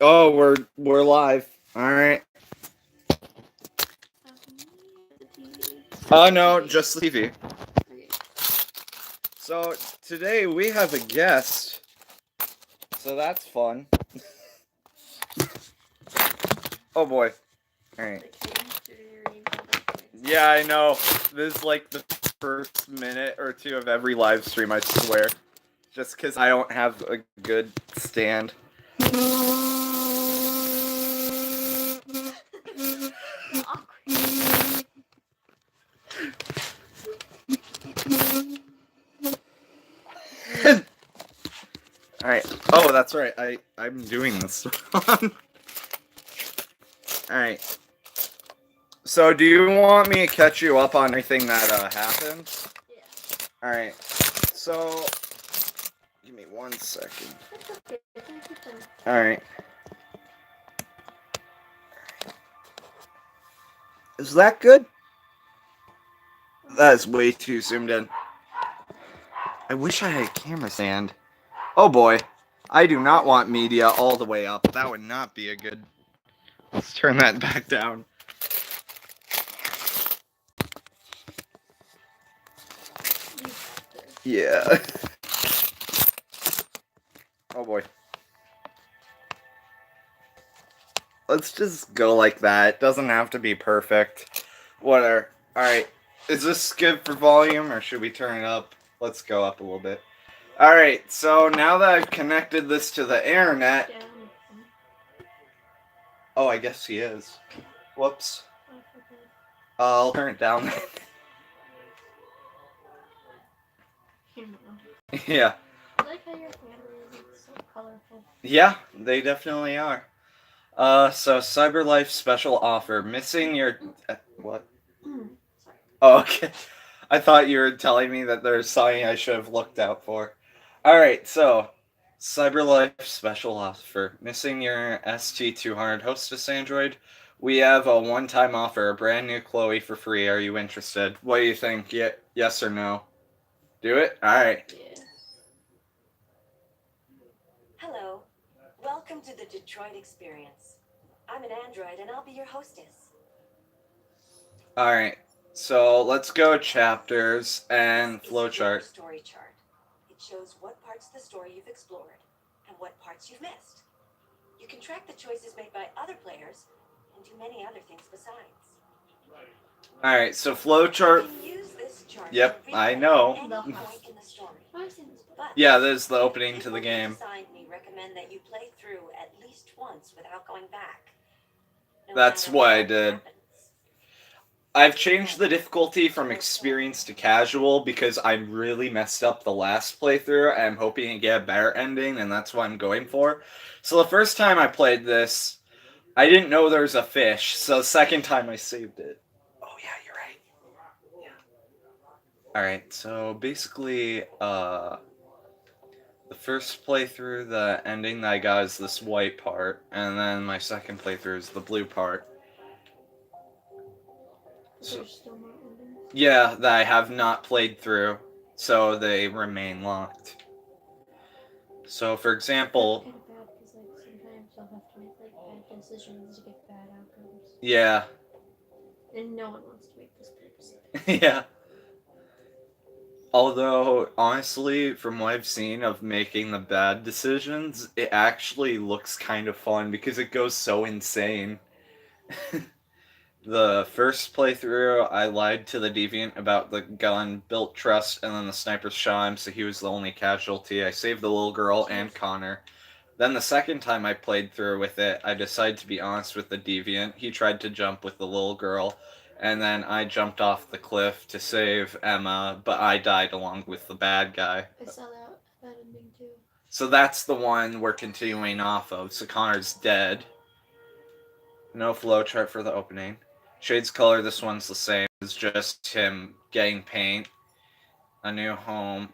Oh, we're live. All right. Oh no, just the TV. Okay. So today we have a guest. So that's fun. Oh boy. All right. Yeah, I know. This is like the first minute or two of every live stream, I swear. Just because I don't have a good stand. Alright. Oh, that's right. I'm doing this. Alright. So, do you want me to catch you up on everything that happened? Yeah. Alright. So, give me 1 second. Alright. Is that good? That is way too zoomed in. I wish I had a camera stand. Oh boy. I do not want media all the way up. That would not be a good... Let's turn that back down. Yeah. Oh boy. Let's just go like that. It doesn't have to be perfect. Whatever. Alright. Is this good for volume or should we turn it up? Let's go up a little bit. Alright, so now that I've connected this to the internet... Oh, I guess he is. Whoops. I'll turn it down. Yeah. I like how your cameras are so colorful. Yeah, they definitely are. So CyberLife special offer. Missing your... what? Sorry. Oh, okay. I thought you were telling me that there's something I should have looked out for. Alright, so... CyberLife special offer. Missing your ST200 hostess Android? We have a one-time offer. A brand new Chloe for free. Are you interested? What do you think? Yes or no? Do it? Alright. Yeah. Hello. Welcome to the Detroit Experience. I'm an android and I'll be your hostess. Alright. So let's go chapters and This is your flowchart. story chart. It shows what parts of the story you've explored and what parts you've missed. You can track the choices made by other players and do many other things besides. Alright, so You flowchart. can use this chart Yep, to I replay know. any point in the story. I've seen this book. But Yeah, this is the opening to the people who game. designed me recommend that you play through at least once without going back. No That's matter what I what did. happens. I've changed the difficulty from experience to casual because I really messed up the last playthrough and I'm hoping to get a better ending, and that's what I'm going for. So the first time I played this, I didn't know there was a fish, so the second time I saved it. Oh yeah, you're right. Yeah. Alright, so basically, the first playthrough, the ending that I got is this white part, and then my second playthrough is the blue part. So, There's still more endings. yeah, that I have not played through, so they remain locked. So, for example, That's kind of bad because sometimes you'll have to make bad decisions to get bad outcomes, yeah, and no one wants to make this bad decision. yeah. Although, honestly, from what I've seen of making the bad decisions, it actually looks kind of fun because it goes so insane. The first playthrough, I lied to the deviant about the gun, built trust, and then the sniper shot him, so he was the only casualty. I saved the little girl and Connor. Then the second time I played through with it, I decided to be honest with the deviant. He tried to jump with the little girl, and then I jumped off the cliff to save Emma, but I died along with the bad guy. I saw that ending too. So that's the one we're continuing off of. So Connor's dead. No flowchart for the opening. Shades color, this one's the same. It's just him getting paint. A new home.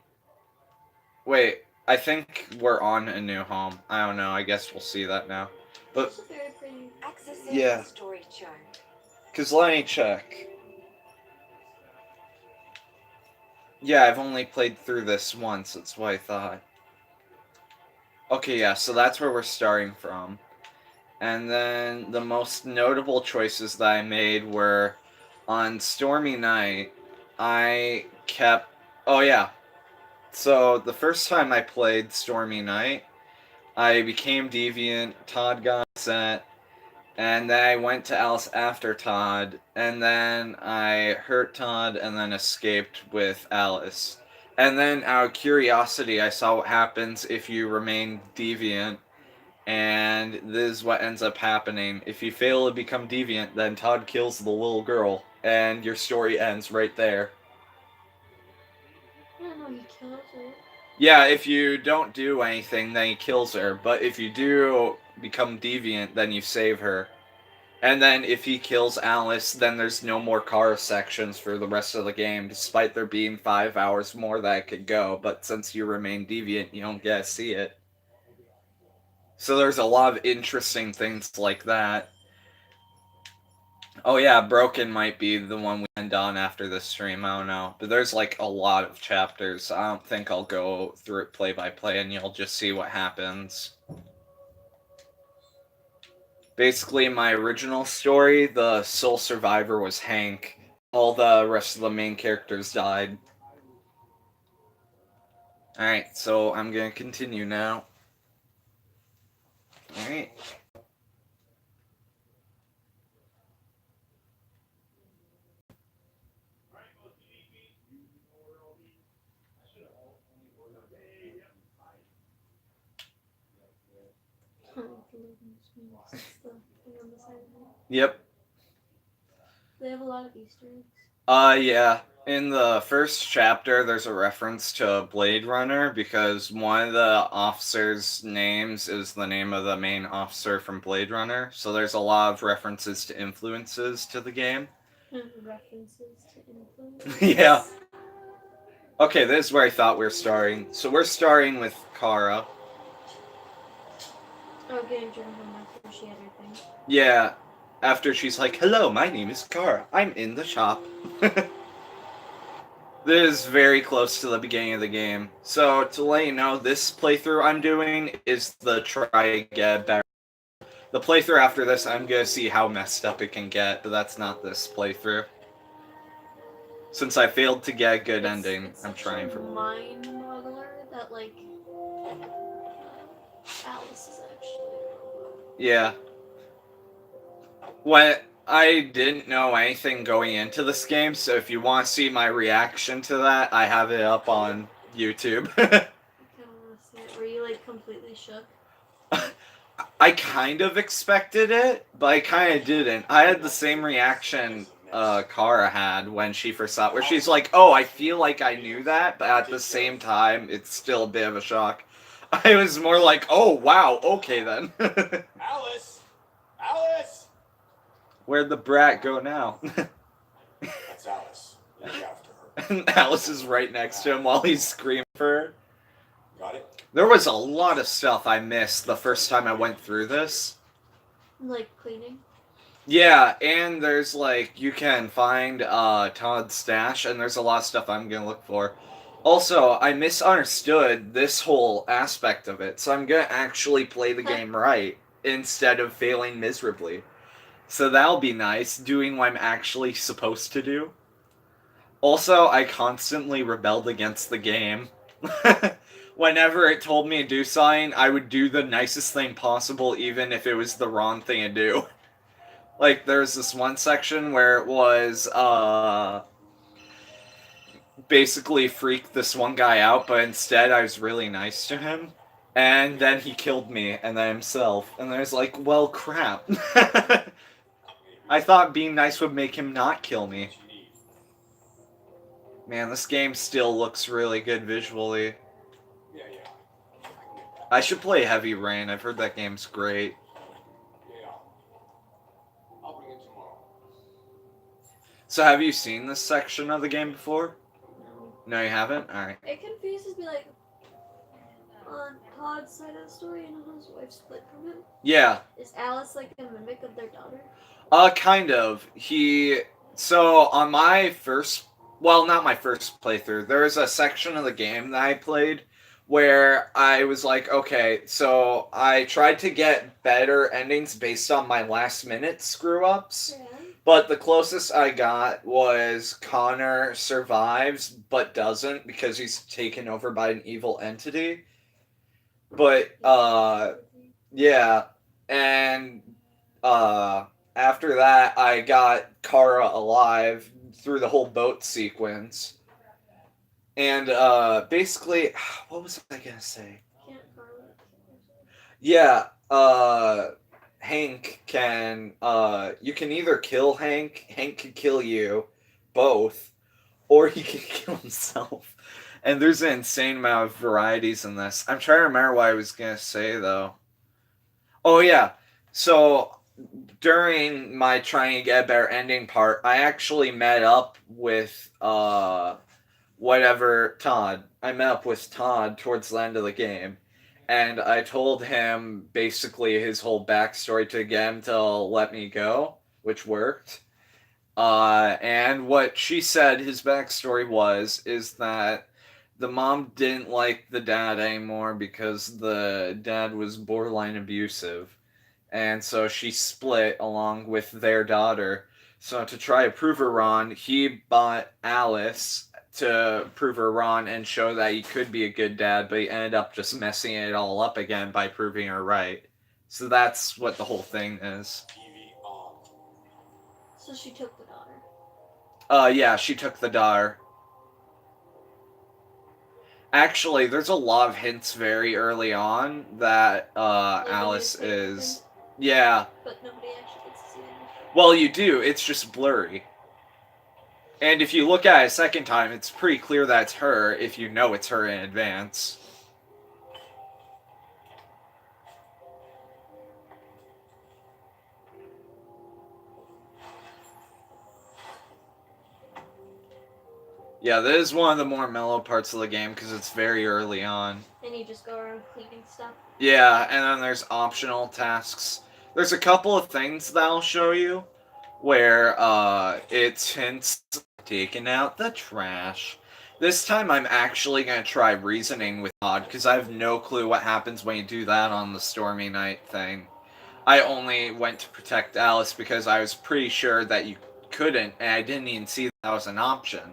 Wait, I think we're on a new home. I don't know, I guess we'll see that now. But, It's very pretty. Accessing yeah. the story chart. Cause let me check. Yeah, I've only played through this once, that's what I thought. Okay, yeah, so that's where we're starting from. And then the most notable choices that I made were on Stormy Night, I kept. Oh, yeah. So the first time I played Stormy Night, I became deviant, Todd got upset, and then I went to Alice after Todd, and then I hurt Todd and then escaped with Alice. And then out of curiosity, I saw what happens if you remain deviant, and this is what ends up happening. If you fail to become deviant, then Todd kills the little girl, and your story ends right there. I don't know, he kills her. Yeah, if you don't do anything, then he kills her. But if you do become deviant, then you save her. And then if he kills Alice, then there's no more car sections for the rest of the game, despite there being 5 hours more that could go. But since you remain deviant, you don't get to see it. So there's a lot of interesting things like that. Oh yeah, Broken might be the one we end on after this stream, I don't know. But there's like a lot of chapters. I don't think I'll go through it play by play and you'll just see what happens. Basically, my original story, the sole survivor was Hank. All the rest of the main characters died. Alright, so I'm gonna continue now. Alright. Yep. They have a lot of Easter eggs. Yeah. In the first chapter, there's a reference to Blade Runner because one of the officers' names is the name of the main officer from Blade Runner. So there's a lot of references to influences to the game. References to influence. Yeah. Okay, this is where I thought we were starting. So we're starting with Kara. Oh, getting driven home after she had her thing. Yeah. After she's like, hello, my name is Kara. I'm in the shop. This is very close to the beginning of the game. So, to let you know, this playthrough I'm doing is the try get better. The playthrough after this, I'm gonna see how messed up it can get, but that's not this playthrough. Since I failed to get a good ending, I'm trying for more. Mind boggler that, like, Alice is actually a robot. Yeah. When I didn't know anything going into this game, so if you want to see my reaction to that, I have it up on YouTube. I kind of want to see it. Were you, like, completely shook? I kind of expected it, but I kind of didn't. I had the same reaction Kara had when she first saw it, where she's like, oh, I feel like I knew that, but at the same time, it's still a bit of a shock. I was more like, oh, wow, okay then. Alice! Alice! Where'd the brat go now? That's Alice. Look after her. And Alice is right next to him while he's screaming for her. Got it? There was a lot of stuff I missed the first time I went through this. Like, cleaning? Yeah, and there's like, you can find Todd's stash, and there's a lot of stuff I'm gonna look for. Also, I misunderstood this whole aspect of it, so I'm gonna actually play the game right, instead of failing miserably. So that'll be nice, doing what I'm actually supposed to do. Also, I constantly rebelled against the game. Whenever it told me to do something, I would do the nicest thing possible, even if it was the wrong thing to do. Like, there's this one section where it was, basically freak this one guy out, but instead I was really nice to him. And then he killed me, and then himself. And I was like, well, crap. I thought being nice would make him not kill me. Man, this game still looks really good visually. Yeah. I should play Heavy Rain. I've heard that game's great. Yeah. I'll bring it tomorrow. So have you seen this section of the game before? No. No, you haven't? Alright. It confuses me, like, on Todd's side of the story and on his wife split from him. Yeah. Is Alice, like, a mimic of their daughter? Kind of. So, on my first... Well, not my first playthrough. There was a section of the game that I played where I was like, okay, so I tried to get better endings based on my last minute screw ups. Yeah. But the closest I got was Connor survives but doesn't because he's taken over by an evil entity. But yeah, and after that I got Kara alive through the whole boat sequence. And basically, what was I gonna say? Can't Carla. Yeah, Hank can you can either kill Hank can kill you, both, or he can kill himself. And there's an insane amount of varieties in this. I'm trying to remember what I was gonna say though. Oh yeah. So during my trying to get a better ending part, I actually met up with whatever Todd. I met up with Todd towards the end of the game, and I told him basically his whole backstory to get him to let me go, which worked. And what she said his backstory is that the mom didn't like the dad anymore because the dad was borderline abusive, and so she split along with their daughter. So to try to prove her wrong, he bought Alice to prove her wrong and show that he could be a good dad, but he ended up just messing it all up again by proving her right. So that's what the whole thing is. TV on. So she took the daughter. Yeah, she took the daughter. Actually, there's a lot of hints very early on that Like Alice when you say is. anything, Yeah. but nobody actually gets to see anything. Well, you do. It's just blurry. And if you look at it a second time, it's pretty clear that it's her if you know it's her in advance. Yeah, that is one of the more mellow parts of the game because it's very early on. And you just go around cleaning stuff. Yeah, and then there's optional tasks. There's a couple of things that I'll show you where it's hints taking out the trash. This time I'm actually going to try reasoning with Todd because I have no clue what happens when you do that on the Stormy Night thing. I only went to protect Alice because I was pretty sure that you couldn't, and I didn't even see that was an option.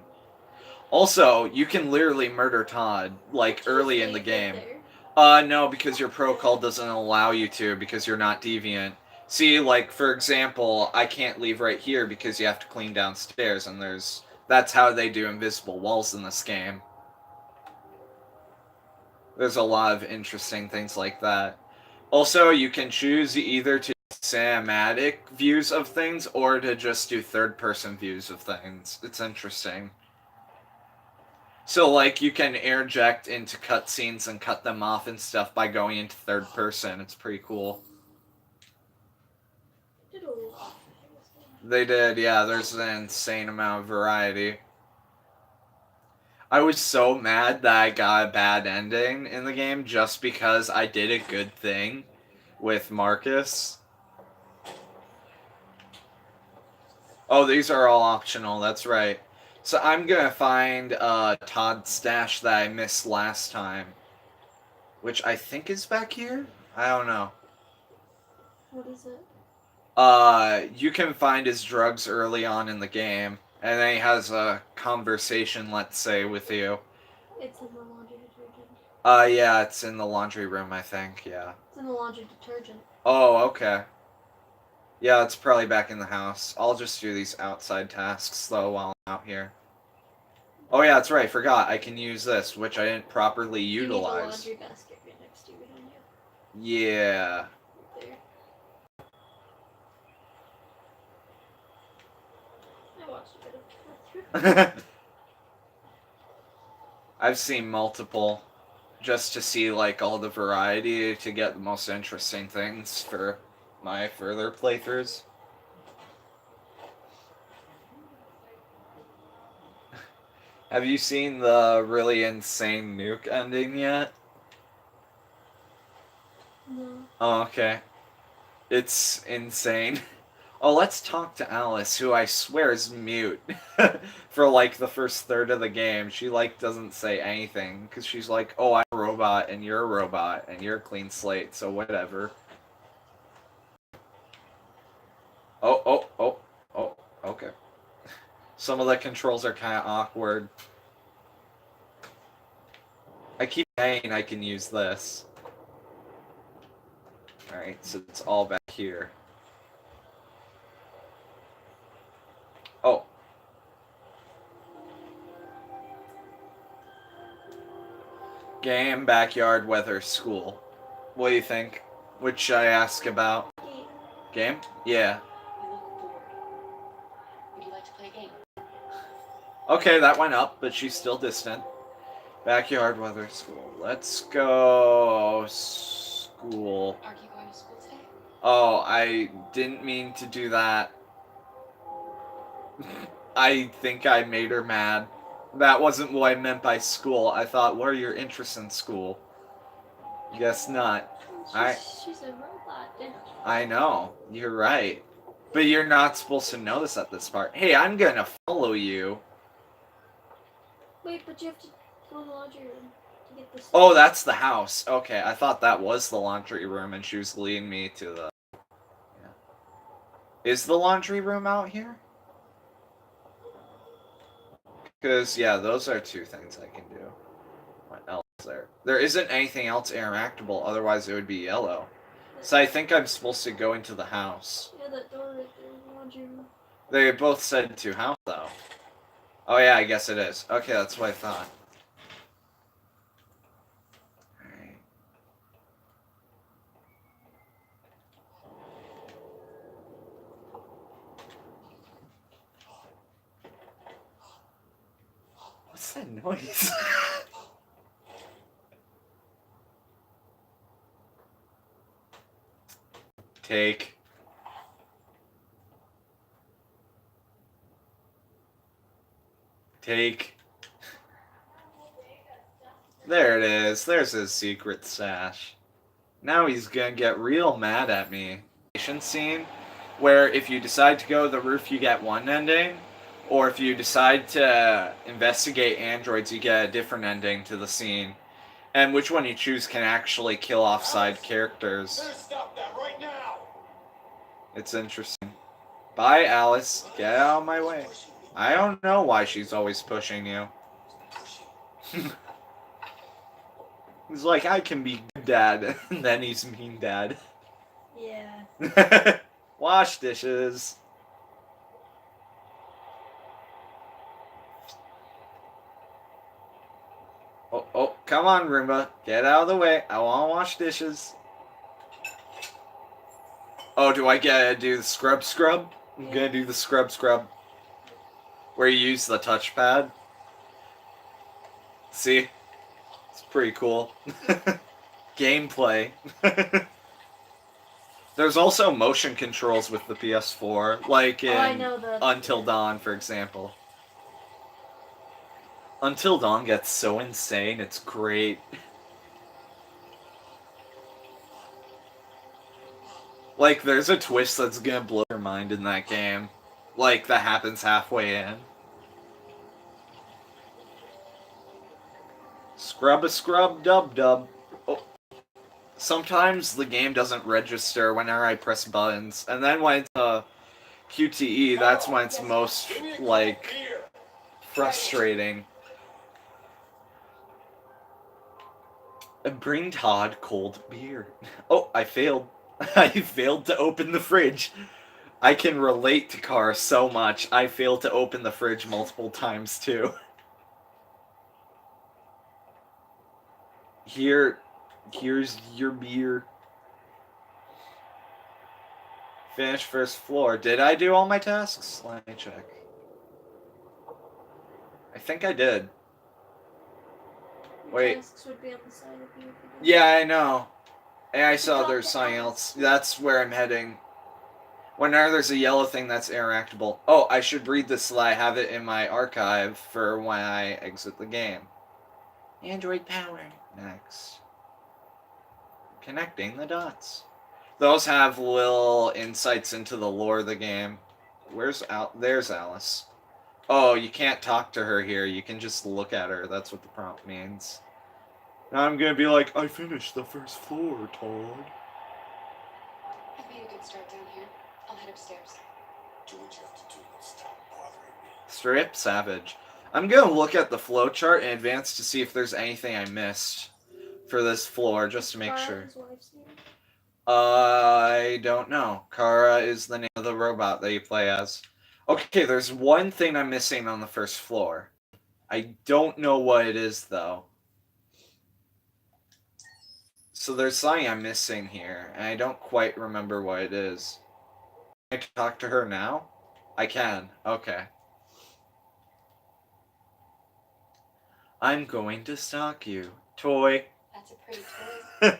Also, you can literally murder Todd, like, early in the game. No, because your protocol doesn't allow you to, because you're not deviant. See, like, for example, I can't leave right here because you have to clean downstairs, and that's how they do invisible walls in this game. There's a lot of interesting things like that. Also, you can choose either to do cinematic views of things or to just do third-person views of things. It's interesting. So, like, you can interject into cutscenes and cut them off and stuff by going into third person. It's pretty cool. They did, yeah. There's an insane amount of variety. I was so mad that I got a bad ending in the game just because I did a good thing with Marcus. Oh, these are all optional, that's right. So I'm gonna find Todd's stash that I missed last time. Which I think is back here? I don't know. What is it? You can find his drugs early on in the game. And then he has a conversation, let's say, with you. It's in the laundry detergent. Yeah, it's in the laundry room, I think, yeah. It's in the laundry detergent. Oh, okay. Yeah, it's probably back in the house. I'll just do these outside tasks, though, while I'm out here. Oh, yeah, that's right. Forgot. I can use this, which I didn't properly utilize. You need the laundry basket right next to you, don't you? Yeah. There. I watched a bit of that. I've seen multiple just to see like all the variety to get the most interesting things for my further playthroughs. Have you seen the really insane nuke ending yet? No. Oh, okay. It's insane. Oh, let's talk to Alice, who I swear is mute for like the first third of the game. She like doesn't say anything because she's like, "Oh, I'm a robot, and you're a robot, and you're a clean slate, so whatever." Oh, oh, oh, oh. Okay. Some of the controls are kind of awkward. I keep saying I can use this. Alright, so it's all back here. Oh. Game, backyard, weather, school. What do you think? Which should I ask about? Game? Yeah. You look bored. Would you like to play a game? Okay, that went up, but she's still distant. Backyard, weather, school. Let's go... school. Aren't you going to school today? Oh, I didn't mean to do that. I think I made her mad. That wasn't what I meant by school. I thought, what are your interests in school? Guess not. She's a robot. I know. You're right. But you're not supposed to know this at this part. Hey, I'm gonna follow you. Wait, but you have to go to the laundry room to get this. Oh, that's the house. Okay, I thought that was the laundry room and she was leading me to the... Yeah. Is the laundry room out here? Because, yeah, those are two things I can do. What else is there? There isn't anything else interactable, otherwise it would be yellow. So I think I'm supposed to go into the house. Yeah, that door right there, the laundry room. They both said to house, though. Oh, yeah, I guess it is. Okay, that's what I thought. Alright. What's that noise? Take. Take. There it is. There's his secret stash. Now he's gonna get real mad at me. Scene where if you decide to go to the roof, you get one ending, or if you decide to investigate androids, you get a different ending to the scene. And which one you choose can actually kill off side characters. Better stop that right now. It's interesting. Bye, Alice. Get out of my way. I don't know why she's always pushing you. He's like, I can be good dad, and then he's mean dad. Yeah. Wash dishes. Oh, oh, come on, Roomba. Get out of the way. I want to wash dishes. Oh, do I gotta do the scrub scrub? I'm gonna do the scrub scrub. Where you use the touchpad. See? It's pretty cool. Gameplay. There's also motion controls with the PS4, like in Until Dawn, for example. Until Dawn gets so insane, it's great. Like, there's a twist that's gonna blow your mind in that game. Like, that happens halfway in. Scrub a scrub dub dub. Oh. Sometimes the game doesn't register whenever I press buttons, and then when it's QTE, that's when it's most, like, frustrating. Bring Todd cold beer. Oh, I failed. I failed to open the fridge. I can relate to Car so much. I failed to open the fridge multiple times, too. Here's your beer. Finish first floor. Did I do all my tasks? Let me check. I think I did. Wait. Tasks would be on the side of you. Yeah, I know. And I saw there's something else. That's where I'm heading. Whenever there's a yellow thing that's interactable. Oh, I should read this so that I have it in my archive for when I exit the game. Android power. Next. Connecting the dots. Those have little insights into the lore of the game. There's Alice. Oh, you can't talk to her here. You can just look at her. That's what the prompt means. Now I'm gonna be like, I finished the first floor, Todd. I've made a good start down here. I'll head upstairs. Do what you have to do and stop bothering me. Straight savage. I'm gonna look at the flowchart in advance to see if there's anything I missed for this floor, just to make sure. His wife's name? I don't know. Kara is the name of the robot that you play as. Okay, there's one thing I'm missing on the first floor. I don't know what it is, though. So there's something I'm missing here, and I don't quite remember what it is. Can I talk to her now? I can. Okay. I'm going to stalk you. Toy. That's a pretty toy.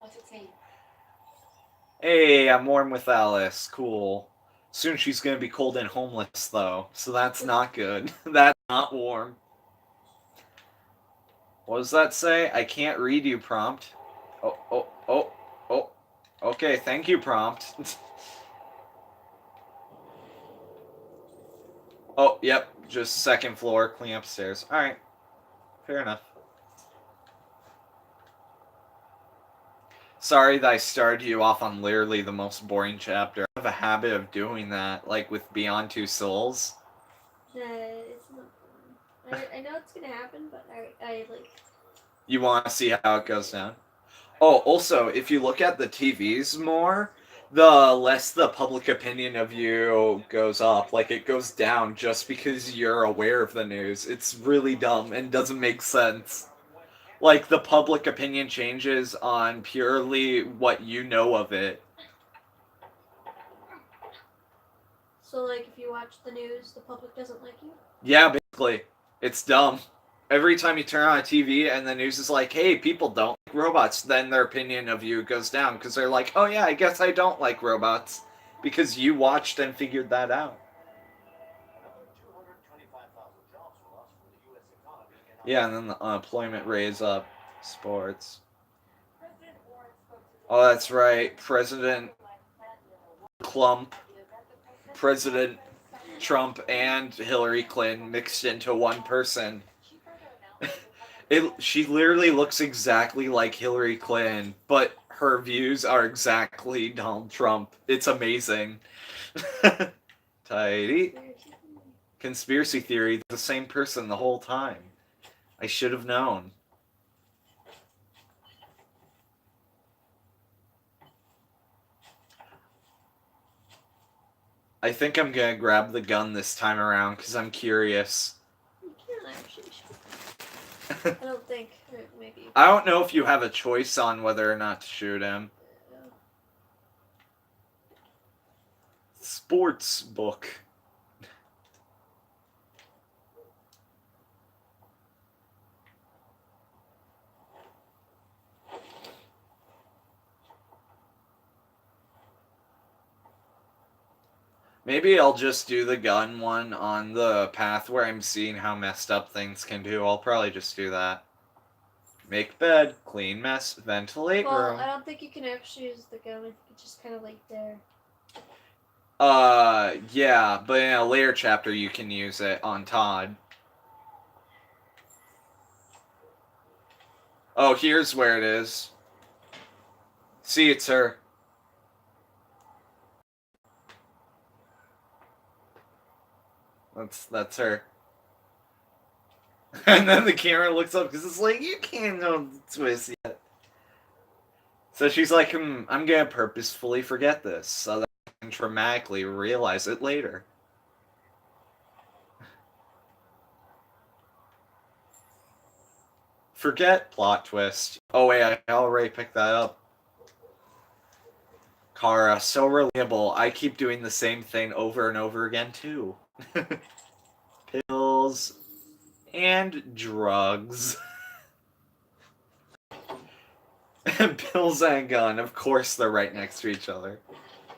What's its name? Hey, I'm warm with Alice. Cool. Soon she's gonna be cold and homeless, though, so that's not good. That's not warm. What does that say? I can't read you, prompt. Oh. Okay, thank you, prompt. Oh, yep, just second floor, clean upstairs. Alright, fair enough. Sorry that I started you off on literally the most boring chapter. I have a habit of doing that, like with Beyond Two Souls. Nah, it's not fun. I know it's gonna happen, but I like... You want to see how it goes down? Oh, also, if you look at the TVs more, the less the public opinion of you goes up. Like, it goes down just because you're aware of the news. It's really dumb and doesn't make sense. Like, the public opinion changes on purely what you know of it. So, like, if you watch the news, the public doesn't like you? Yeah, basically. It's dumb. Every time you turn on a TV and the news is like, hey, people don't like robots, then their opinion of you goes down because they're like, oh yeah, I guess I don't like robots because you watched and figured that out. Yeah, and then the unemployment raise up. Sports. Oh, that's right. President Clump, President Trump, and Hillary Clinton mixed into one person. She literally looks exactly like Hillary Clinton, but her views are exactly Donald Trump. It's amazing. Tidy. Conspiracy theory, the same person the whole time. I should have known. I think I'm gonna grab the gun this time around because I'm curious. You can't actually shoot. I don't think. Maybe. I don't know if you have a choice on whether or not to shoot him. Sports book. Maybe I'll just do the gun one on the path where I'm seeing how messed up things can do. I'll probably just do that. Make bed, clean mess, ventilate room. Well, I don't think you can actually use the gun. I think it's just kind of like there. Yeah, but in a later chapter you can use it on Todd. Oh, here's where it is. See, it's her. That's her. And then the camera looks up because it's like, you can't know the twist yet. So she's like, I'm gonna purposefully forget this so that I can dramatically realize it later. Forget plot twist. Oh wait, I already picked that up. Kara, so relatable. I keep doing the same thing over and over again too. Pills and drugs. Pills and gun. Of course they're right next to each other.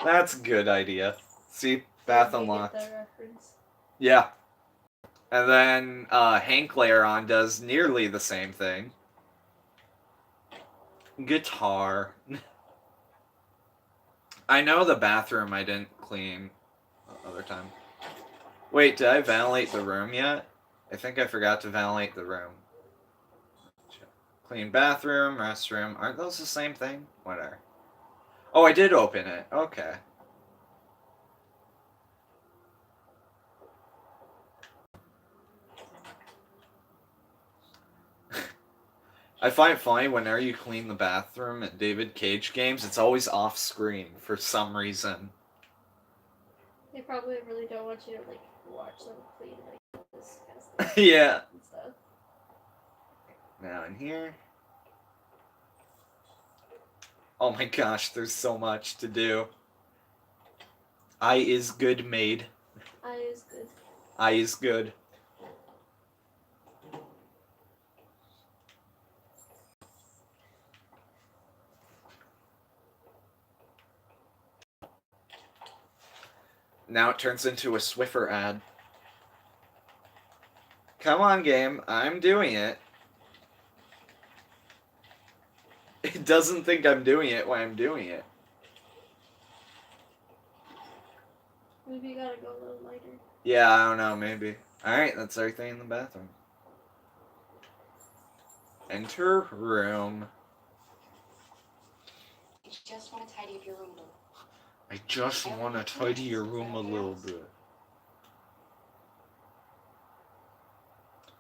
That's a good idea. See, bath unlocked. Yeah. And then Hank later on does nearly the same thing. Guitar. I know the bathroom I didn't clean the other time. Wait, did I ventilate the room yet? I think I forgot to ventilate the room. Clean bathroom, restroom. Aren't those the same thing? Whatever. Oh, I did open it. Okay. I find it funny whenever you clean the bathroom at David Cage games, it's always off screen for some reason. They probably really don't want you to like watch them clean like this kind of stuff. Yeah. And stuff. Now in here. Oh my gosh, there's so much to do. I is good maid. I is good. I is good. Now it turns into a Swiffer ad. Come on, game. I'm doing it. It doesn't think I'm doing it when I'm doing it. Maybe you gotta go a little lighter. Yeah, I don't know, maybe. Alright, that's everything in the bathroom. Enter room. You just want to tidy up your room a little. I just want to tidy your room a little bit.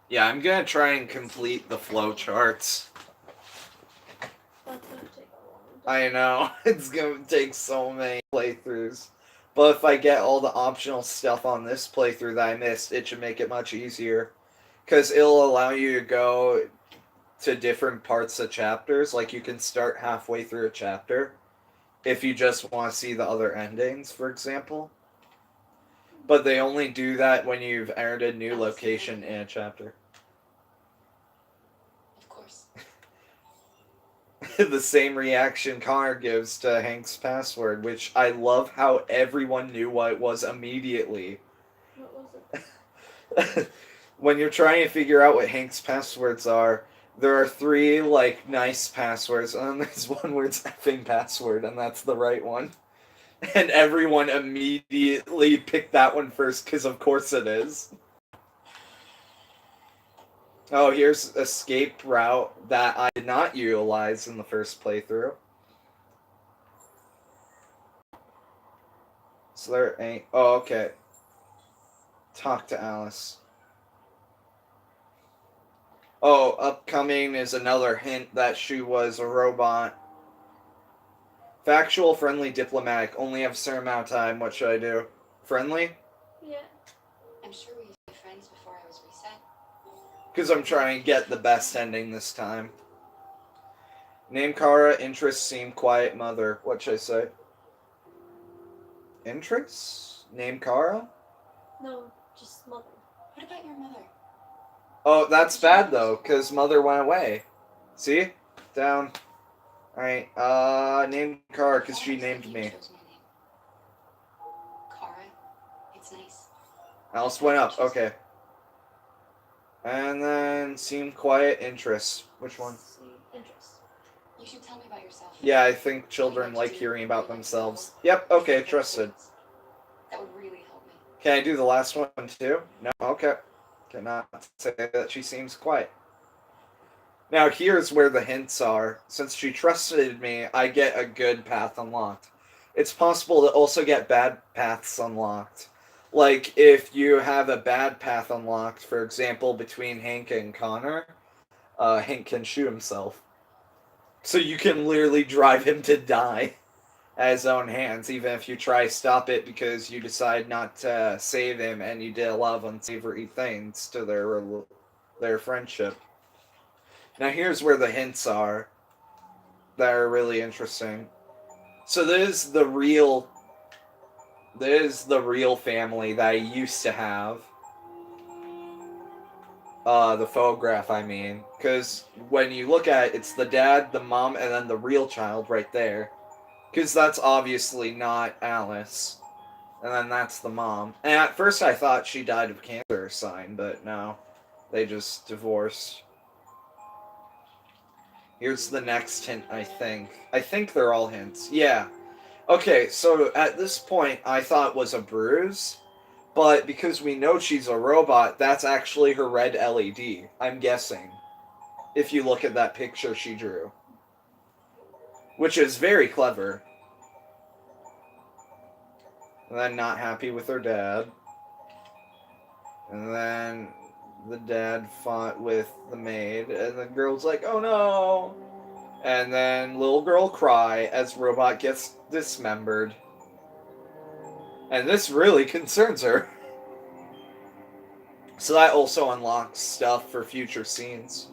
Yeah, I'm gonna try and complete the flow charts. That's gonna take a long time. I know, it's gonna take so many playthroughs. But if I get all the optional stuff on this playthrough that I missed, it should make it much easier. Because it'll allow you to go to different parts of chapters. Like, you can start halfway through a chapter if you just want to see the other endings, for example. But they only do that when you've entered a new location in a chapter. Of course. The same reaction Connor gives to Hank's password, which I love how everyone knew what it was immediately. What was it? When you're trying to figure out what Hank's passwords are, there are 3, like, nice passwords, and then there's one where it's effing password, and that's the right one. And everyone immediately picked that one first, because of course it is. Oh, here's escape route that I did not utilize in the first playthrough. So there ain't... Oh, okay. Talk to Alice. Oh, upcoming is another hint that she was a robot. Factual, friendly, diplomatic. Only have a certain amount of time. What should I do? Friendly? Yeah. I'm sure we used to be friends before I was reset. Because I'm trying to get the best ending this time. Name Kara, interests seem quiet, mother. What should I say? Interests? Name Kara? No, just mother. What about your mother? Oh, that's bad though, because mother went away. See? Down. Alright, name Kara, because she named me. Kara, it's nice. Alice went up, okay. And then seem quiet, interests. Which one? See, interest. You should tell me about yourself. Yeah, I think children like hearing about themselves. Yep, okay, trusted. That would really help me. Can I do the last one too? No? Okay. Cannot say that she seems quiet. Now here's where the hints are. Since she trusted me, I get a good path unlocked. It's possible to also get bad paths unlocked. Like, if you have a bad path unlocked, for example, between Hank and Connor, Hank can shoot himself. So you can literally drive him to die at his own hands, even if you try to stop it because you decide not to save him and you did a lot of unsavory things to their friendship. Now here's where the hints are that are really interesting. So this is the real family that I used to have. The photograph, I mean. Because when you look at it, it's the dad, the mom, and then the real child right there. Because that's obviously not Alice. And then that's the mom. And at first I thought she died of cancer or something, but no. They just divorced. Here's the next hint, I think. I think they're all hints. Yeah. Okay, so at this point, I thought it was a bruise, but because we know she's a robot, that's actually her red LED, I'm guessing. If you look at that picture she drew. Which is very clever. And then not happy with her dad. And then the dad fought with the maid, and the girl's like, oh no! And then little girl cry as robot gets dismembered. And this really concerns her. So that also unlocks stuff for future scenes.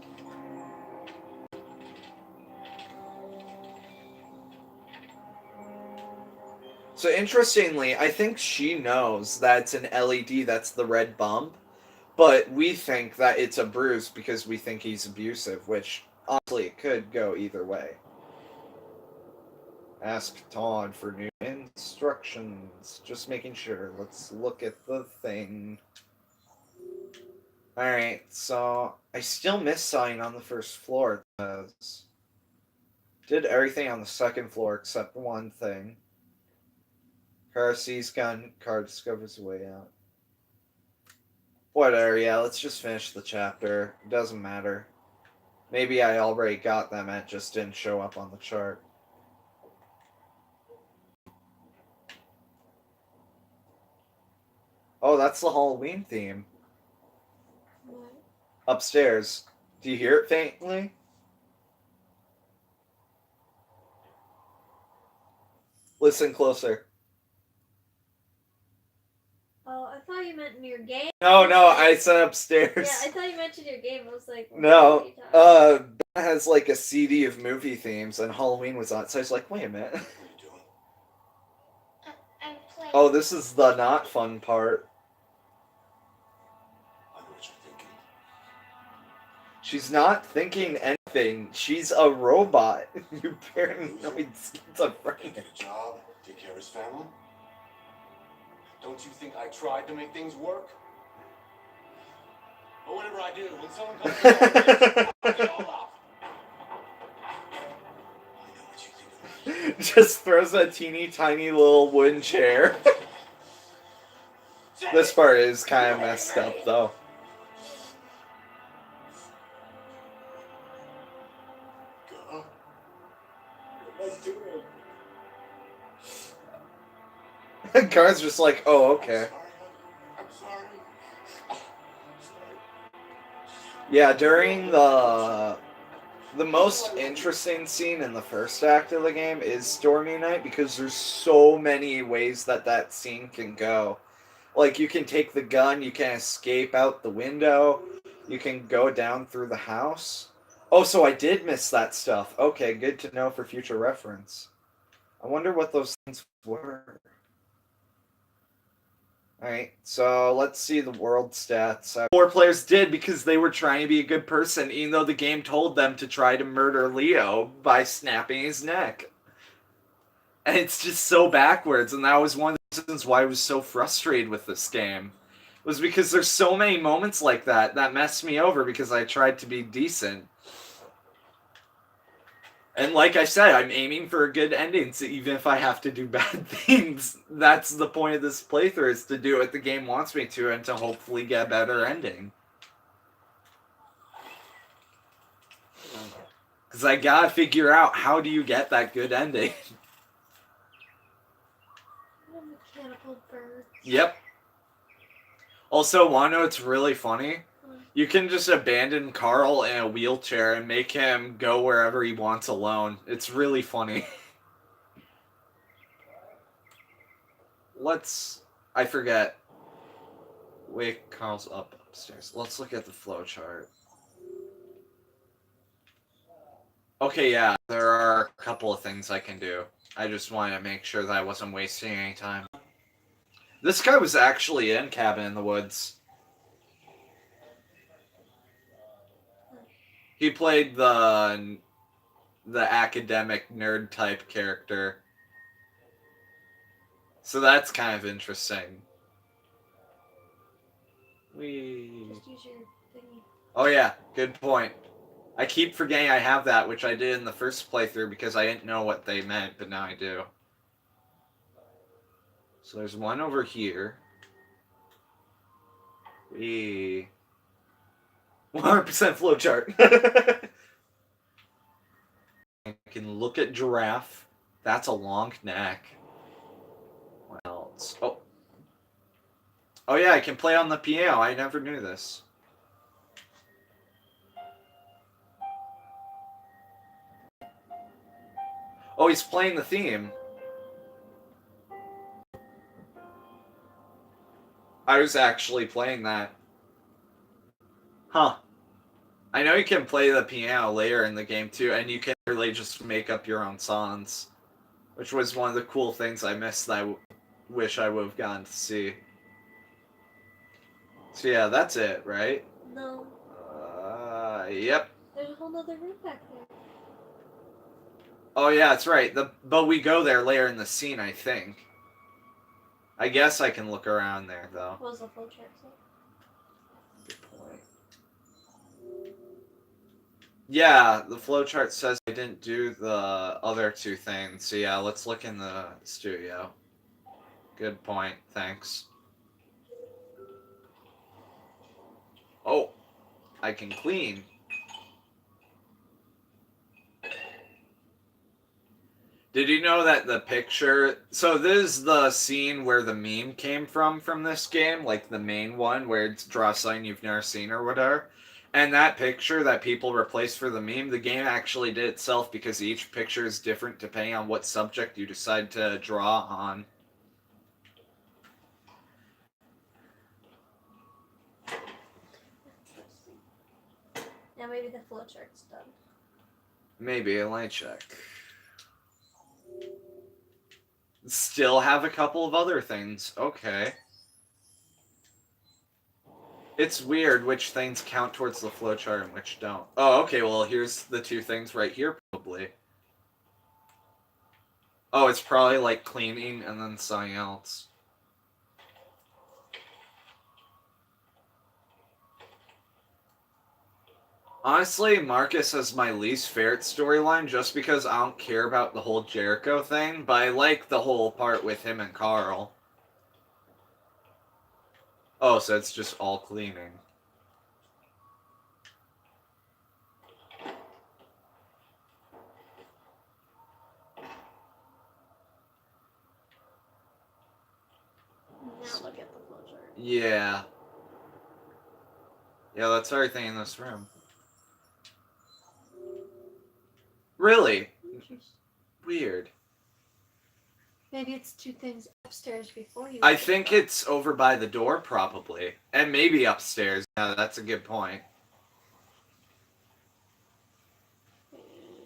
So interestingly, I think she knows that it's an LED that's the red bump, but we think that it's a bruise because we think he's abusive, which honestly it could go either way. Ask Todd for new instructions. Just making sure. Let's look at the thing. Alright, so I still missed something on the first floor. Did everything on the second floor except one thing. Car sees gun, car discovers a way out. Whatever, yeah, let's just finish the chapter. It doesn't matter. Maybe I already got them, it just didn't show up on the chart. Oh, that's the Halloween theme. What? Upstairs. Do you hear it faintly? Listen closer. Oh, I thought you meant in your game. No, I said upstairs. Yeah, I thought you mentioned your game. I was like, what No, are you talking about? Ben has like a CD of movie themes, and Halloween was on it, so I was like, wait a minute. What are you doing? I'm playing. Oh, this is the not fun part. I know what you're thinking. She's not thinking anything. She's a robot. You paranoid schizophrenic. Get a job, take care of his family. Don't you think I tried to make things work? But whatever I do, when someone comes along, I get all off. I know what you think of me. Just throws a teeny tiny little wooden chair. This part is kind of messed up, though. God, what am I doing? Gar's just like, oh, okay. I'm sorry. I'm sorry. Yeah, during the most interesting scene in the first act of the game is Stormy Night, because there's so many ways that scene can go. Like, you can take the gun, you can escape out the window, you can go down through the house. Oh, so I did miss that stuff. Okay, good to know for future reference. I wonder what those things were. Alright, so let's see the world stats. 4 players did because they were trying to be a good person, even though the game told them to try to murder Leo by snapping his neck. And it's just so backwards, and that was one of the reasons why I was so frustrated with this game. Was because there's so many moments like that messed me over because I tried to be decent. And like I said, I'm aiming for a good ending, so even if I have to do bad things, that's the point of this playthrough, is to do what the game wants me to and to hopefully get a better ending. Because I gotta figure out, how do you get that good ending? Mechanical bird. Yep. Also, wanna know what's really funny? You can just abandon Carl in a wheelchair and make him go wherever he wants alone. It's really funny. I forget. Wait, Carl's upstairs. Let's look at the flowchart. Okay, yeah, there are a couple of things I can do. I just wanted to make sure that I wasn't wasting any time. This guy was actually in Cabin in the Woods. He played the academic nerd type character. So that's kind of interesting. Just use your thingy. Oh yeah, good point. I keep forgetting I have that, which I did in the first playthrough because I didn't know what they meant, but now I do. So there's one over here. 100% flowchart. I can look at giraffe. That's a long neck. What else? Oh. Oh yeah, I can play on the piano. I never knew this. Oh, he's playing the theme. I was actually playing that. Huh. I know you can play the piano later in the game too, and you can really just make up your own songs. Which was one of the cool things I missed that I wish I would have gotten to see. So yeah, that's it, right? No. Yep. There's a whole nother room back there. Oh yeah, that's right. But we go there later in the scene, I think. I guess I can look around there, though. What was the flowchart say? Yeah, the flowchart says I didn't do the other two things. So yeah, let's look in the studio. Good point, thanks. Oh, I can clean. Did you know that the picture... So this is the scene where the meme came from this game, like the main one, where it's draw something you've never seen or whatever. And that picture that people replaced for the meme, the game actually did itself because each picture is different depending on what subject you decide to draw on. Now maybe the flowchart's done. Maybe a light check. Still have a couple of other things. Okay. It's weird which things count towards the flowchart and which don't. Oh, okay, well, here's the two things right here, probably. Oh, it's probably like cleaning and then something else. Honestly, Marcus is my least favorite storyline just because I don't care about the whole Jericho thing, but I like the whole part with him and Carl. Oh, so it's just all cleaning. Now look at the flowchart. Yeah. Yeah, that's everything in this room. Really? Weird. Maybe it's two things upstairs before you. I think it's over by the door, probably. And maybe upstairs. Yeah, that's a good point.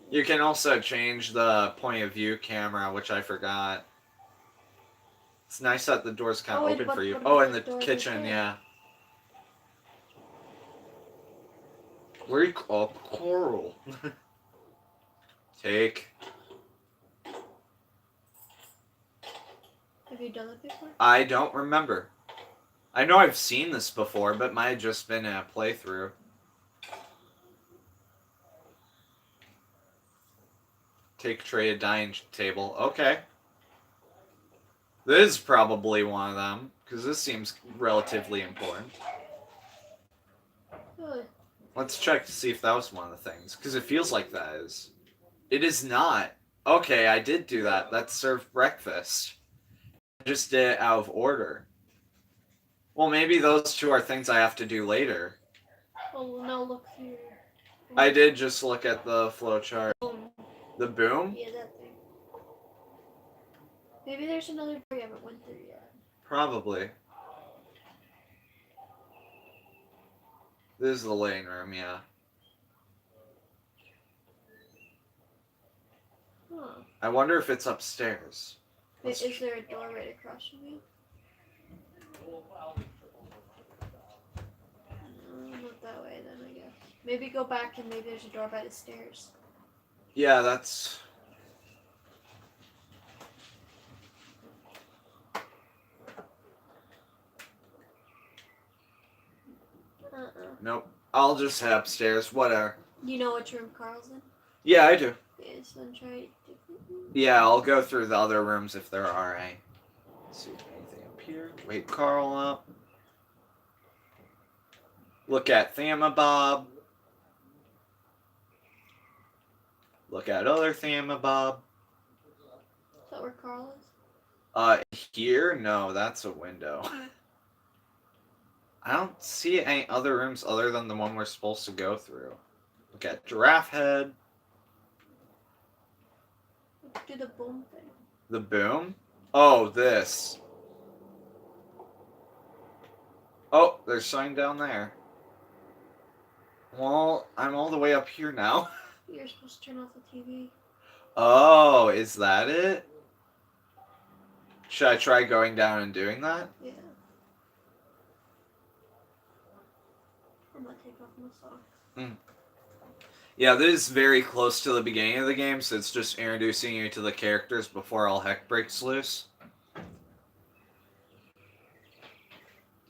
You can also change the point of view camera, which I forgot. It's nice that the door's kind of open for you. Oh, in the kitchen, yeah. Where are you? Oh, Coral. Take. Have you done it before? I don't remember. I know I've seen this before, but might have just been a playthrough. Take tray of dining table. Okay. This is probably one of them, because this seems relatively important. Good. Let's check to see if that was one of the things, because it feels like that is. It is not. Okay, I did do that. That served breakfast. I just did it out of order. Well, maybe those two are things I have to do later. Oh, now look here. I did just look at the flowchart. Boom. The boom? Yeah, that thing. Maybe there's another door you haven't went through yet. Probably. This is the living room, yeah. Huh. I wonder if it's upstairs. Wait, is there a door right across from you? No, not that way then, I guess. Maybe go back and maybe there's a door by the stairs. Yeah, that's... Nope. I'll just head upstairs. Whatever. You know which room Carl's in? Yeah, I do. Yeah, so then try different room. Yeah, I'll go through the other rooms if there are any. Let's see. here. Wake Carl up. Look at Thamabob. Look at other Thamabob. Is that where Carl is? Here? No, that's a window. I don't see any other rooms other than the one we're supposed to go through. Look at Giraffe Head. Let's do the boom thing. The boom? Oh, this. Oh, there's sign down there. Well, I'm all the way up here now. You're supposed to turn off the TV. Oh, is that it? Should I try going down and doing that? Yeah. I'm gonna take off my socks. Yeah, this is very close to the beginning of the game, so it's just introducing you to the characters before all heck breaks loose.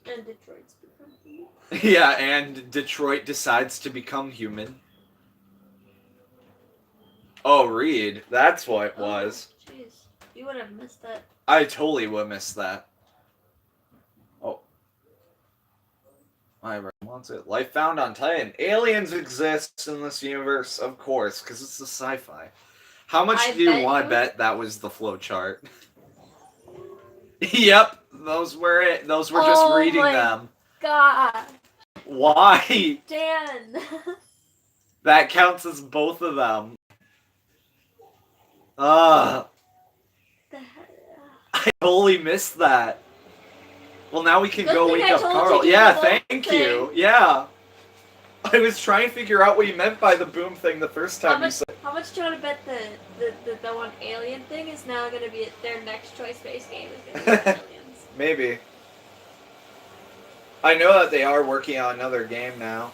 And Detroit's become human. Yeah, and Detroit decides to become human. Oh, Reed. That's what it was. Jeez. You would have missed that. I totally would miss that. Oh. My brain wants it. Life found on Titan. Aliens exist in this universe, of course, because it's a sci-fi. How much I do you bet want to you- bet that was the flowchart? Yep, those were it. Those were just Oh reading my- them. God. Why? Dan. That counts as both of them. Ugh. The heck? I totally missed that. Well, now we can Good go thing wake I up told Carl. you Yeah, the thank boom you. thing. Yeah. I was trying to figure out what you meant by the boom thing the first time you said. How much do you want to bet the one alien thing is now going to be their next choice-based game is going to be aliens? Maybe. I know that they are working on another game now.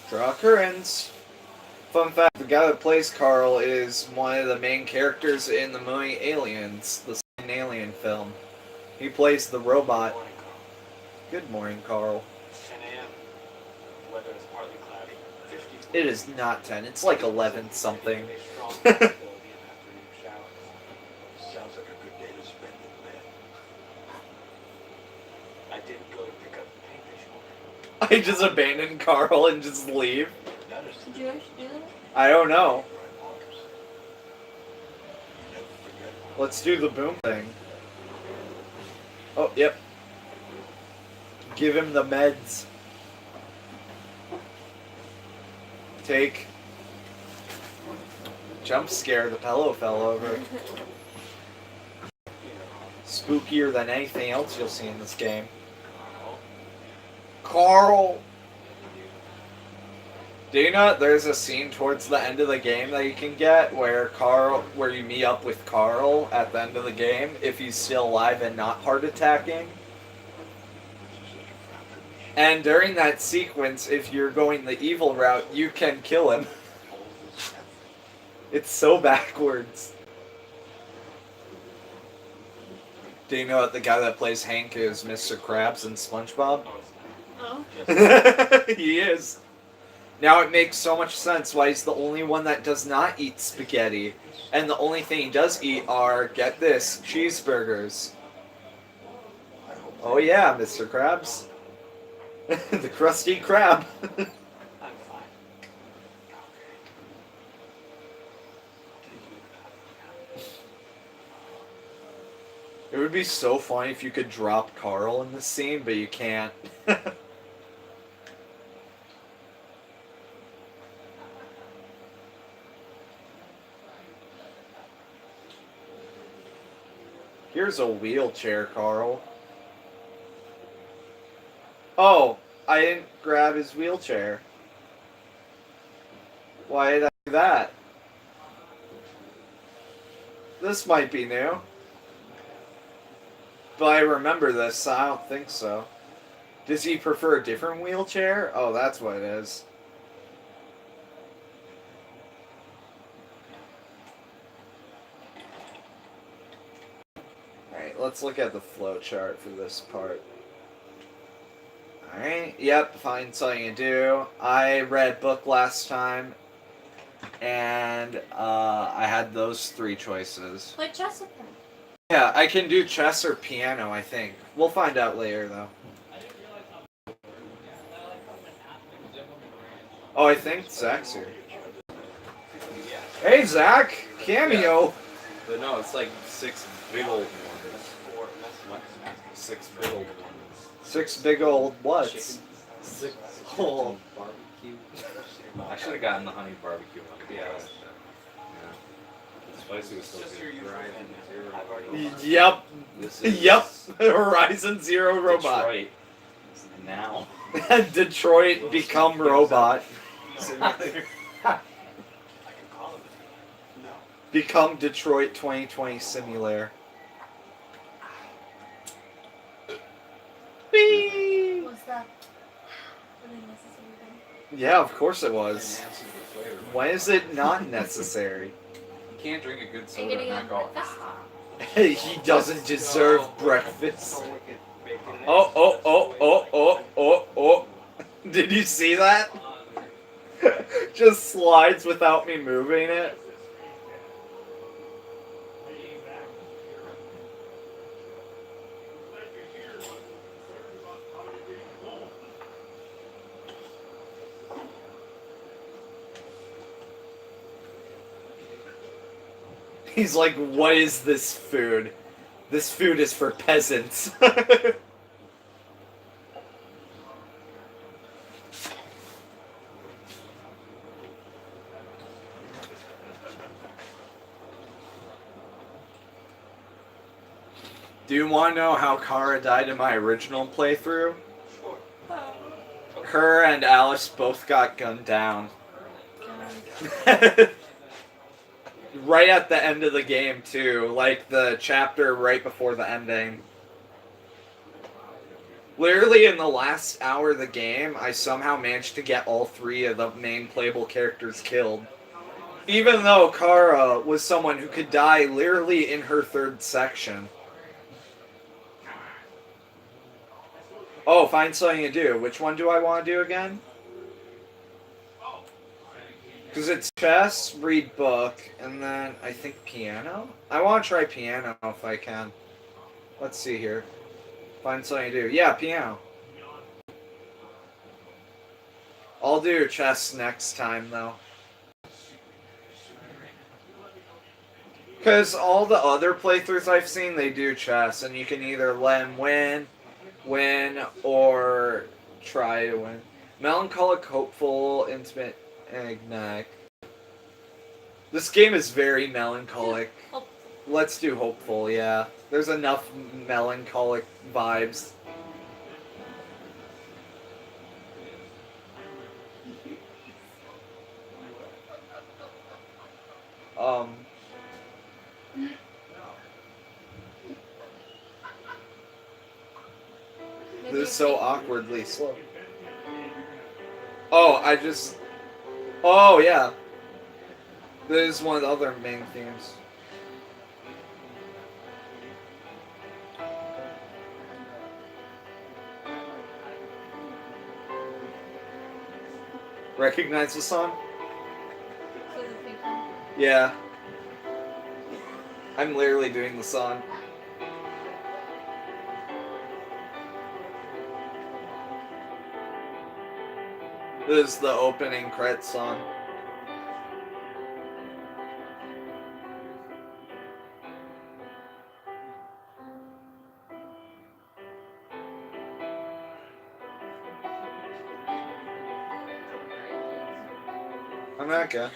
Draw curtains. Fun fact, the guy that plays Carl is one of the main characters in the movie Aliens, the second Alien film. He plays the robot. Morning, Carl. Good morning, Carl. 10 a.m. Weather is partly cloudy. 50. It is not 10, it's like 11 something. A strong possibility of afternoon showers. Sounds like a good day to spend in bed. I didn't go to pick up the paint this morning. I just abandon Carl and just leave. Did you actually do that? I don't know. Let's do the boom thing. Oh, yep. Give him the meds. Take. Jump scare, the pillow fell over. Spookier than anything else you'll see in this game. Carl! Do you know there's a scene towards the end of the game that you can get where you meet up with Carl at the end of the game if he's still alive and not heart attacking? And during that sequence, if you're going the evil route, you can kill him. It's so backwards. Do you know that the guy that plays Hank is Mr. Krabs in SpongeBob? Oh. He is. Now it makes so much sense why he's the only one that does not eat spaghetti. And the only thing he does eat are, get this, cheeseburgers. Oh yeah, Mr. Krabs. The crusty crab. I'm fine. It would be so funny if you could drop Carl in the scene, but you can't. Here's a wheelchair, Carl. Oh, I didn't grab his wheelchair. Why did I do that? This might be new. But I remember this, so I don't think so. Does he prefer a different wheelchair? Oh, that's what it is. Alright, let's look at the flow chart for this part. Alright, yep, find something to do. I read book last time, and I had those three choices. Play chess with them. Yeah, I can do chess or piano, I think. We'll find out later, though. Oh, I think Zach's here. Hey, Zach! Cameo! But no, it's like 6 big old ones. 6 big old ones. 6 big old whats? 6 Oh. barbecue. I should have gotten the honey barbecue one. Yeah. Spicy was still good. Yep. This is Yep. Horizon Zero Robot. Detroit. Now. Detroit become robot. Simulator. I can call him. No. Become Detroit 2020 simulator. Whee! What's that? Unnecessary thing. Yeah, of course it was. Enhances the flavor. Why is it not necessary? You can't drink a good Are soda you and getting not on go. breakfast? He doesn't deserve breakfast. Oh, oh, oh, oh, oh, oh, oh. Did you see that? Just slides without me moving it. He's like, what is this food? This food is for peasants. Do you want to know how Kara died in my original playthrough? Her and Alice both got gunned down. Right at the end of the game, too. Like the chapter right before the ending. Literally in the last hour of the game, I somehow managed to get all 3 of the main playable characters killed. Even though Kara was someone who could die literally in her 3rd section. Oh, find something to do. Which one do I want to do again? Because it's chess, read book, and then I think piano? I want to try piano if I can. Let's see here. Find something to do. Yeah, piano. I'll do chess next time, though. Because all the other playthroughs I've seen, they do chess, and you can either let him win, or try to win. Melancholic, hopeful, intimate, enigmatic. This game is very melancholic. Let's do hopeful, yeah. There's enough melancholic vibes. This is so awkwardly slow. Oh, oh, yeah. This is one of the other main themes. Recognize the song? Yeah. I'm literally doing the song. This is the opening credits song. America.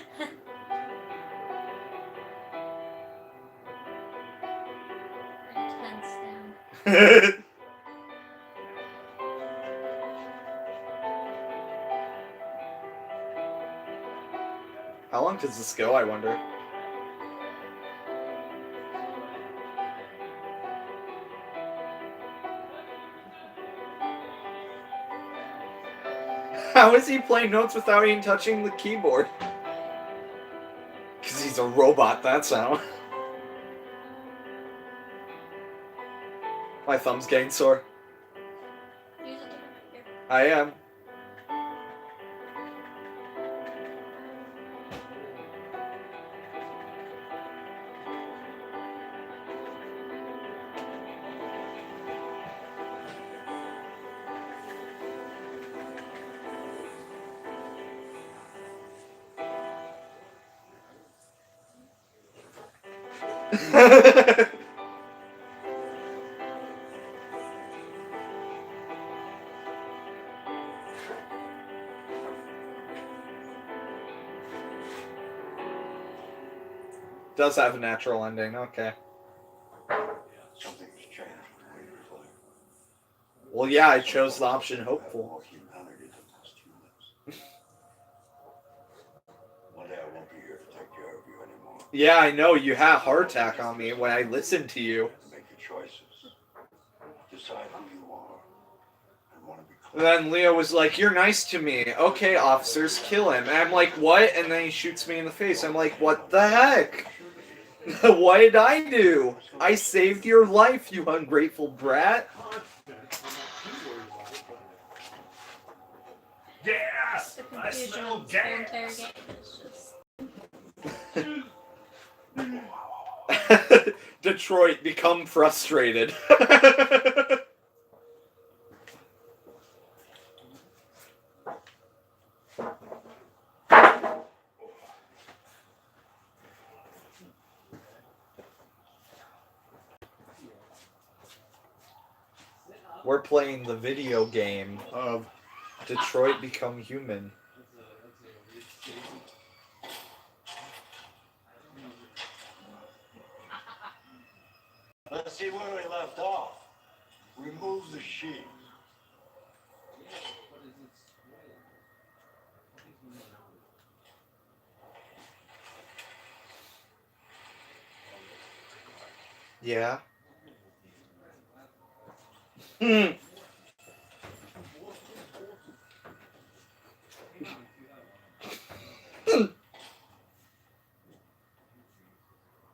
How long does this go, I wonder? How is he playing notes without even touching the keyboard? Because he's a robot, that's how. My thumb's getting sore. Use a different finger. I am. Does have a natural ending, okay. Something's changed between your life. Well, yeah, I chose the option hopeful. More humanity than most humans. One day I won't be here to take care of you anymore. Yeah, I know, you had a heart attack on me when I listened to you. Make your choices. Decide who you are. And want to be And then Leo was like, you're nice to me. Okay, officers, kill him. And I'm like, what? And then he shoots me in the face. I'm like, what the heck? What did I do? I saved your life, you ungrateful brat. Gas! The I confusion smell of this whole entire gas! game is just. Detroit, become frustrated. We're playing the video game of Detroit Become Human. Let's see where we left off. Remove the sheet. Yeah. Hmm.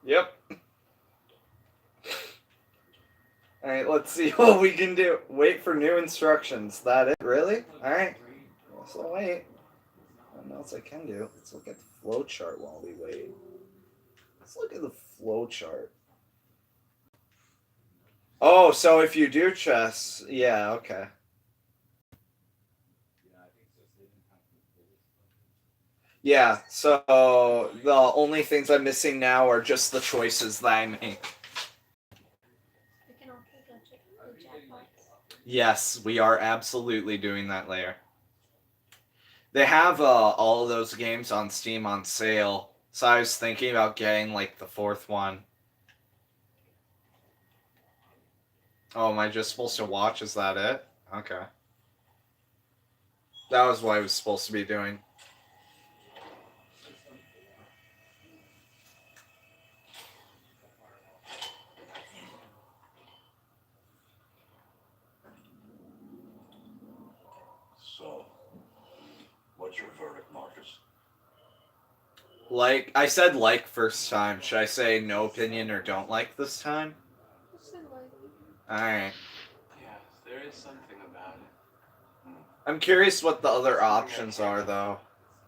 Yep. Alright, let's see what we can do. Wait for new instructions. That it? Really? Alright. So wait. What else I can do? Let's look at the flow chart while we wait. Let's look at the flow chart. Oh, so if you do chess, yeah, okay. Yeah, so the only things I'm missing now are just the choices that I make. We can also go check the jackpots. Yes, we are absolutely doing that later. They have all of those games on Steam on sale, so I was thinking about getting like the fourth one. Oh, am I just supposed to watch? Is that it? Okay. That was what I was supposed to be doing. So, what's your verdict, Marcus? Like, I said like first time. Should I say no opinion or don't like this time? Alright. Yeah, there is something about it. I'm curious what the other options are, though.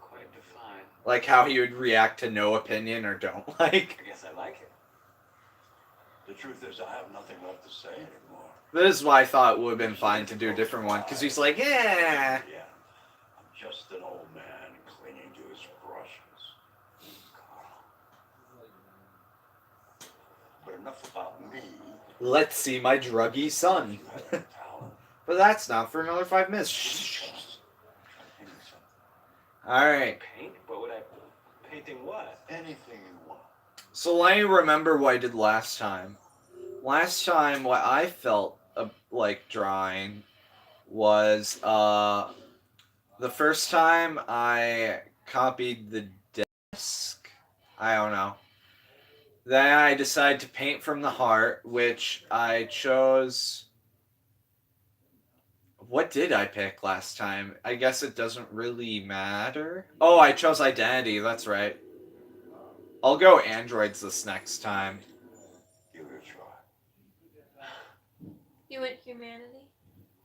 Quite defined. Like how he would react to no opinion or don't like. I guess I like it. The truth is, I have nothing left to say anymore. This is why I thought it would have been fine to do a different one, because he's like, yeah. Yeah, I'm just an old man clinging to his brushes. But enough about me. Let's see my druggy son. You have the talent. But that's not for another 5 minutes. Shh. Alright. Paint? What would I... Painting what? Anything you want. So let me remember what I did last time. Last time, what I felt like drawing was, the first time I copied the desk. I don't know. Then I decided to paint from the heart, which I chose... What did I pick last time? I guess it doesn't really matter. Oh, I chose identity, that's right. I'll go androids this next time. Give it a try. You went humanity?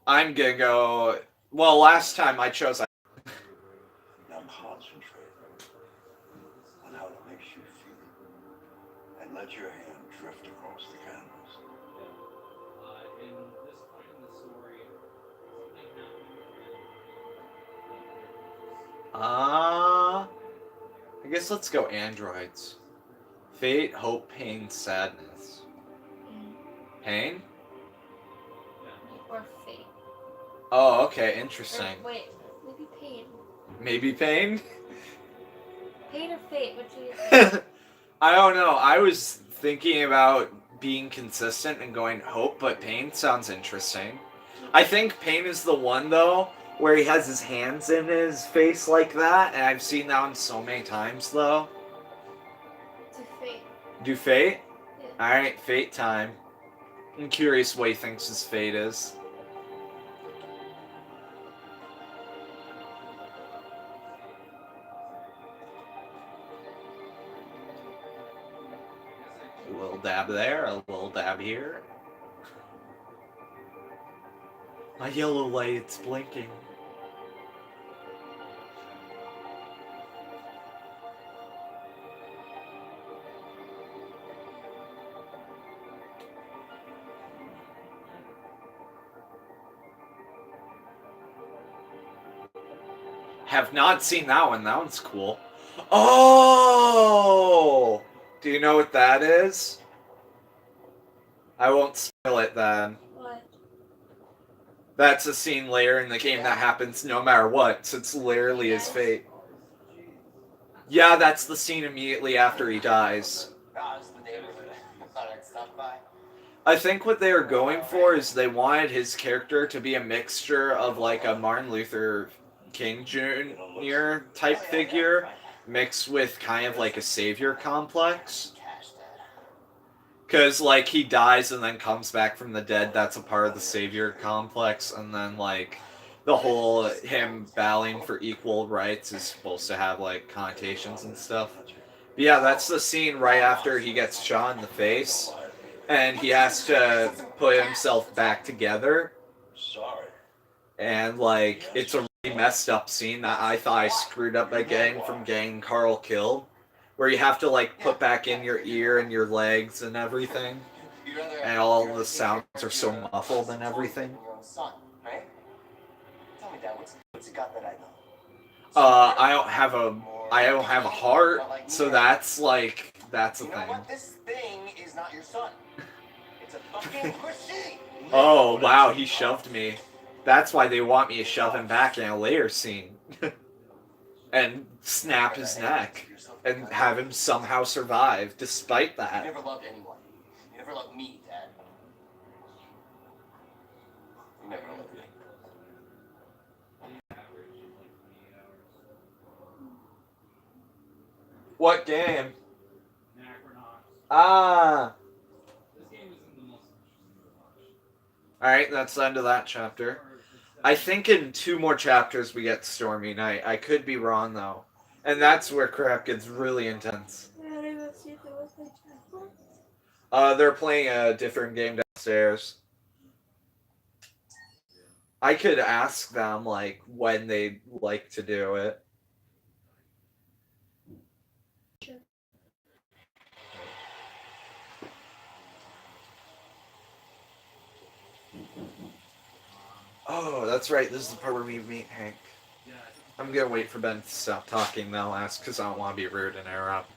I'm gonna go... Well, last time I chose... Now concentrate on how it makes you feel. And let your hand drift across the canvas. I guess let's go androids. Fate, hope, pain, sadness. Pain? Or fate. Oh, okay, Or, interesting. wait, maybe pain. Maybe pain? Pain or fate? What do you think? I don't know. I was thinking about being consistent and going hope, but pain sounds interesting. I think pain is the one, though, where he has his hands in his face like that, and I've seen that one so many times, though. To fate. Do fate? Yeah. Alright, fate time. I'm curious what he thinks his fate is. A little dab there, a little dab here. My yellow light's blinking. Have not seen that one. That one's cool. Oh! Do you know what that is? I won't spoil it then. What? That's a scene later in the game that happens no matter what, so it's literally his fate. Yeah, that's the scene immediately after he dies. I think what they were going for is they wanted his character to be a mixture of like a Martin Luther King Jr. type figure mixed with kind of like a savior complex. Because, like, he dies and then comes back from the dead, that's a part of the savior complex, and then, like, the whole him battling for equal rights is supposed to have, like, connotations and stuff. But yeah, that's the scene right after he gets shot in the face, and he has to put himself back together. Sorry. And, like, it's a really messed up scene that I thought I screwed up by getting from getting Carl killed. Where you have to, like, put back in your ear and your legs and everything. And all the sounds are so muffled and everything. I don't have a heart, so that's like, that's a thing. This thing is not your son. It's a fucking machine. Oh, wow, he shoved me. That's why they want me to shove him back in a later scene. And snap his neck. And have him somehow survive, despite You that. never loved anyone. You never loved me, Dad. You never loved me. What game? Ah! Alright, that's the end of that chapter. I think in 2 more chapters we get Stormy Night. I could be wrong, though. And that's where crap gets really intense. They're playing a different game downstairs. I could ask them, like, when they'd like to do it. Oh, that's right. This is the part where we meet Hank. I'm gonna wait for Ben to stop talking, then I'll ask, because I don't want to be rude and interrupt.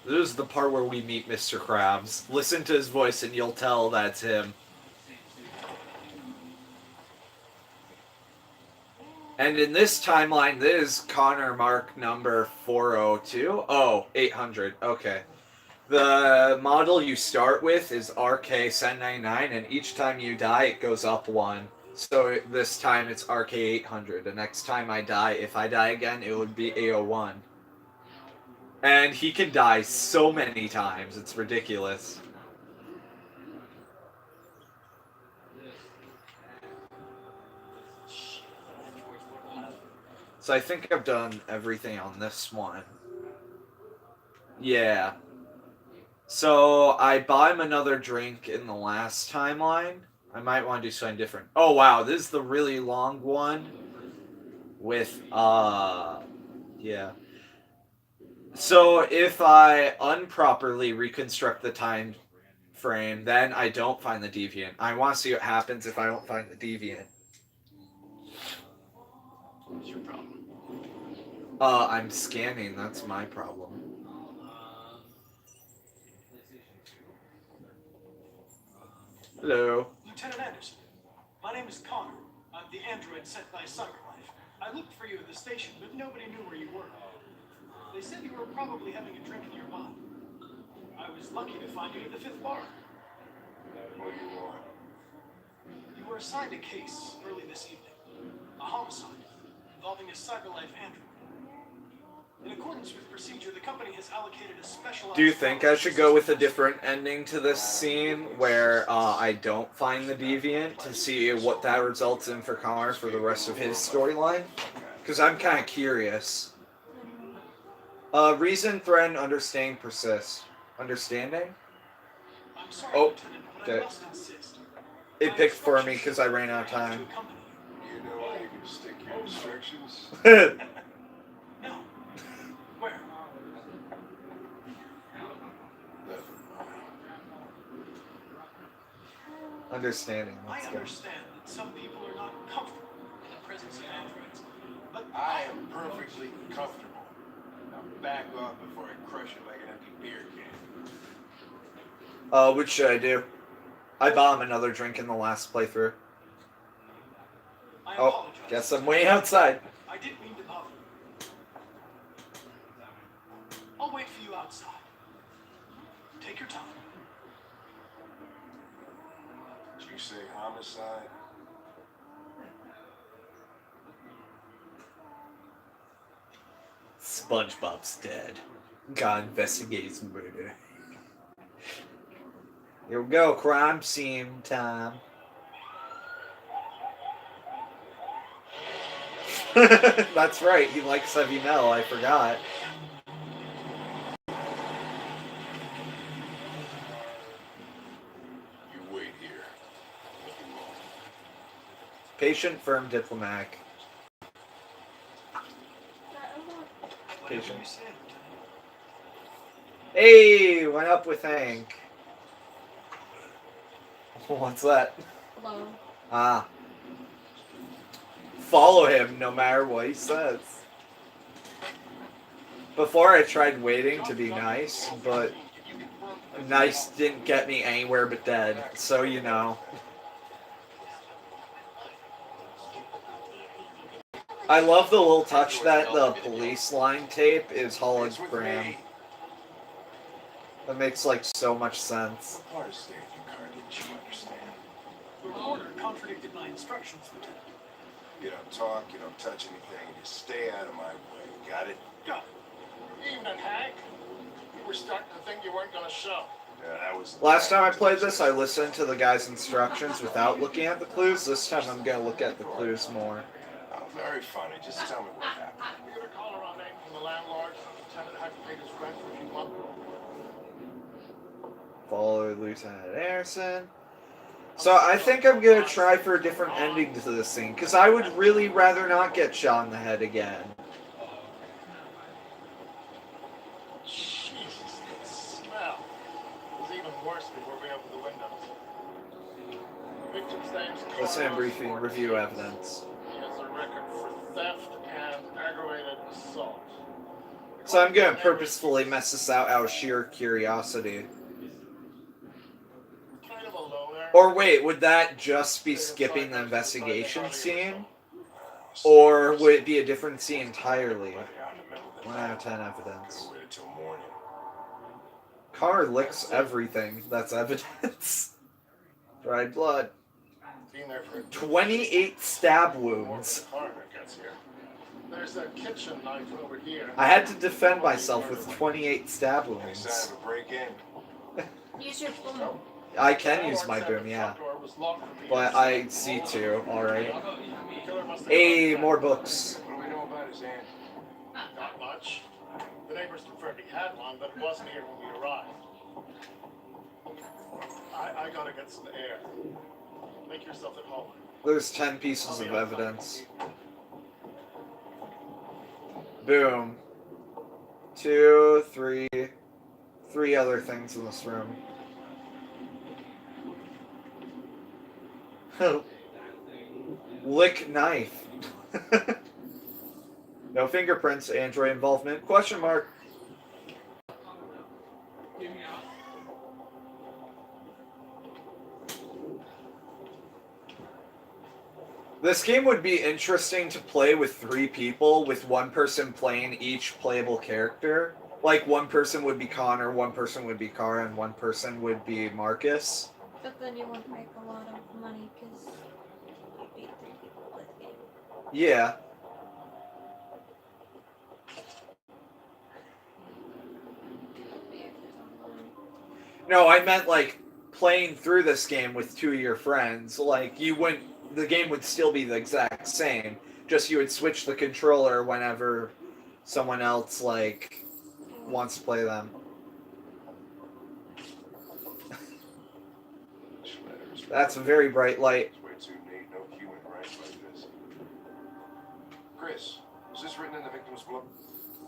This is the part where we meet Mr. Krabs. Listen to his voice and you'll tell that's him. And in this timeline, this is Connor Mark number 402. Oh, 800. Okay. The model you start with is RK-799, and each time you die, it goes up 1. So this time it's RK-800. The next time I die, if I die again, it would be A01. And he can die so many times, it's ridiculous. So I think I've done everything on this one. Yeah. So I bought him another drink in the last timeline. I might want to do something different. Oh wow, this is the really long one. With, yeah. So if I improperly reconstruct the time frame, then I don't find the deviant. I want to see what happens if I don't find the deviant. What's your problem? I'm scanning, that's my problem. Hello. Lieutenant Anderson, my name is Connor. I'm the android sent by CyberLife. I looked for you at the station, but nobody knew where you were. They said you were probably having a drink nearby. I was lucky to find you at the 5th bar. What do you want? You were assigned a case early this evening. A homicide involving a CyberLife android. In accordance with procedure, the company has allocated a specialized... Do you think I should go with a different ending to this scene where I don't find the deviant to see what that results in for Connor for the rest of his storyline? Because I'm kind of curious. Reason, threat, and understanding persist. Understanding? I'm sorry, Oh, Lieutenant, but okay. I must insist. It picked for me because I ran out of time. You know where you can stick your instructions? No. Where? Never mind. Understanding. I Let's go. understand that some people are not comfortable in the presence of androids, but I am perfectly comfortable. Now back off before I crush it like an empty beer can. What should I do? I bought him another drink in the last playthrough. I Oh, apologize. guess I'm way outside. I didn't mean to bother you. I'll wait for you outside. Take your time. Did you say homicide? SpongeBob's dead. God investigates murder. Here we go, crime scene time. That's right, he likes heavy metal, I forgot. You wait here. Patient, firm, diplomatic. Whatever Patient. you say, Lieutenant. Hey, went up with Hank. What's that? Hello. Ah. Follow him no matter what he says. Before I tried waiting to be nice, but nice didn't get me anywhere but dead, so you know. I love the little touch that the police line tape is hologram. That makes like so much sense. What part of staying in your car didn't you understand? Your order contradicted my instructions, Lieutenant. You don't talk, you don't touch anything, you just stay out of my way. Got it? Got it. Evening, Hank. You were starting to think you weren't gonna show. Yeah, that was... Last time I played this, I listened to the guy's instructions without looking at the clues. This time I'm gonna look at the clues more. Oh, very funny. Just tell me what happened. We got a caller on name from the landlord. Lieutenant hadn't paid his rent for a few months. Follow Lieutenant Anderson. So I think I'm gonna try for a different ending to this scene, because I would really rather not get shot in the head again. Jesus, that smell. It was even worse before we opened the windows. The victim's name's Listen and Carlos briefing, Ortiz. review evidence. He has a record for theft and aggravated assault. So I'm gonna purposefully mess this out of sheer curiosity. Kind of a loner. Or wait, would that just be skipping the investigation scene? Or would it be a different scene entirely? 1 out of 10 evidence. Waited till morning. Connor licks everything that's evidence. Dried blood. Been there for 28 stab more wounds. than coroner gets here. There's a kitchen knife over here. I had to defend myself with 28 stab Any wounds. sign of a break-in? Use your phone. I can use my boom, yeah. But I see too, alright. Hey, more books. What do we know about his aunt? Not much. The neighbors confirmed he had one, but it wasn't here when we arrived. I gotta get some air. Make yourself at home. There's 10 pieces of evidence. Boom. 2, 3. 3 other things in this room. Lick knife. No fingerprints, Android involvement? Question mark. This game would be interesting to play with 3 people, with one person playing each playable character. Like, one person would be Connor, one person would be Kara, and one person would be Marcus. But then you wouldn't make a lot of money because you beat 3 people to play the game. Yeah. Maybe if there's online. No, I meant, like, playing through this game with 2 of your friends. Like, you wouldn't... The game would still be the exact same. Just you would switch the controller whenever someone else, like, wants to play them. That's a very bright light. Way too neat, no human rights like this. Chris, is this written in the victim's blood?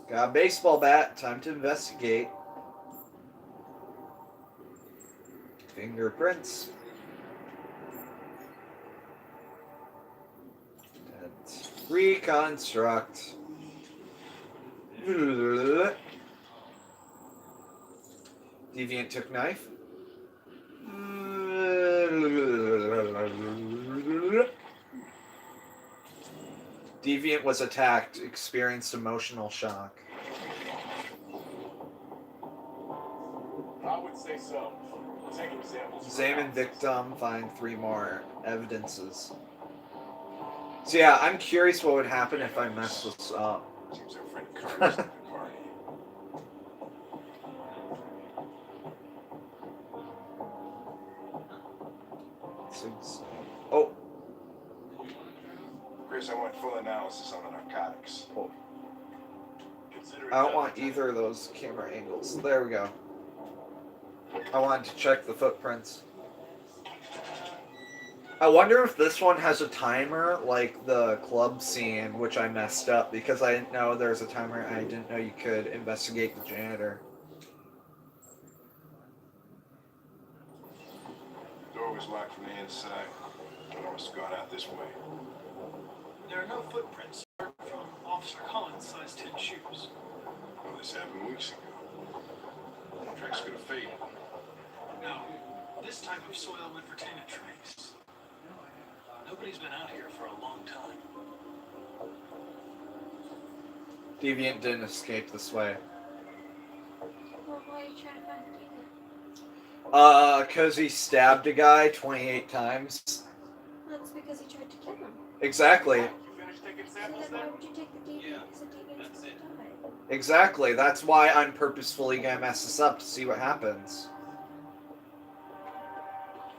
Got a baseball bat. Time to investigate. Fingerprints. Let's reconstruct. Deviant took knife. Deviant was attacked, experienced emotional shock. I would say so. Take examples. Examine victim, find 3 more evidences. So yeah, I'm curious what would happen if I mess this up. Seems our friend Carter's at the party. Oh, Chris, I want full analysis on the narcotics. I don't want either of those camera angles. There we go. I wanted to check the footprints. I wonder if this one has a timer like the club scene, which I messed up because I didn't know there was a timer and I didn't know you could investigate the janitor. The door was locked from the inside. I must have gone out this way. There are no footprints from Officer Collins' size 10 shoes. Well, this happened weeks ago. The tracks could have faded. No, this type of soil would retain a trace. Nobody's been out here for a long time. Deviant didn't escape this way. Well, why are you trying to find the deviant? Cause he stabbed a guy 28 times. That's because he tried to kill him. Exactly. You finished taking So samples then why then? would you take the deviant? Because the deviant's supposed to die. Exactly. That's why I'm purposefully gonna mess this up to see what happens.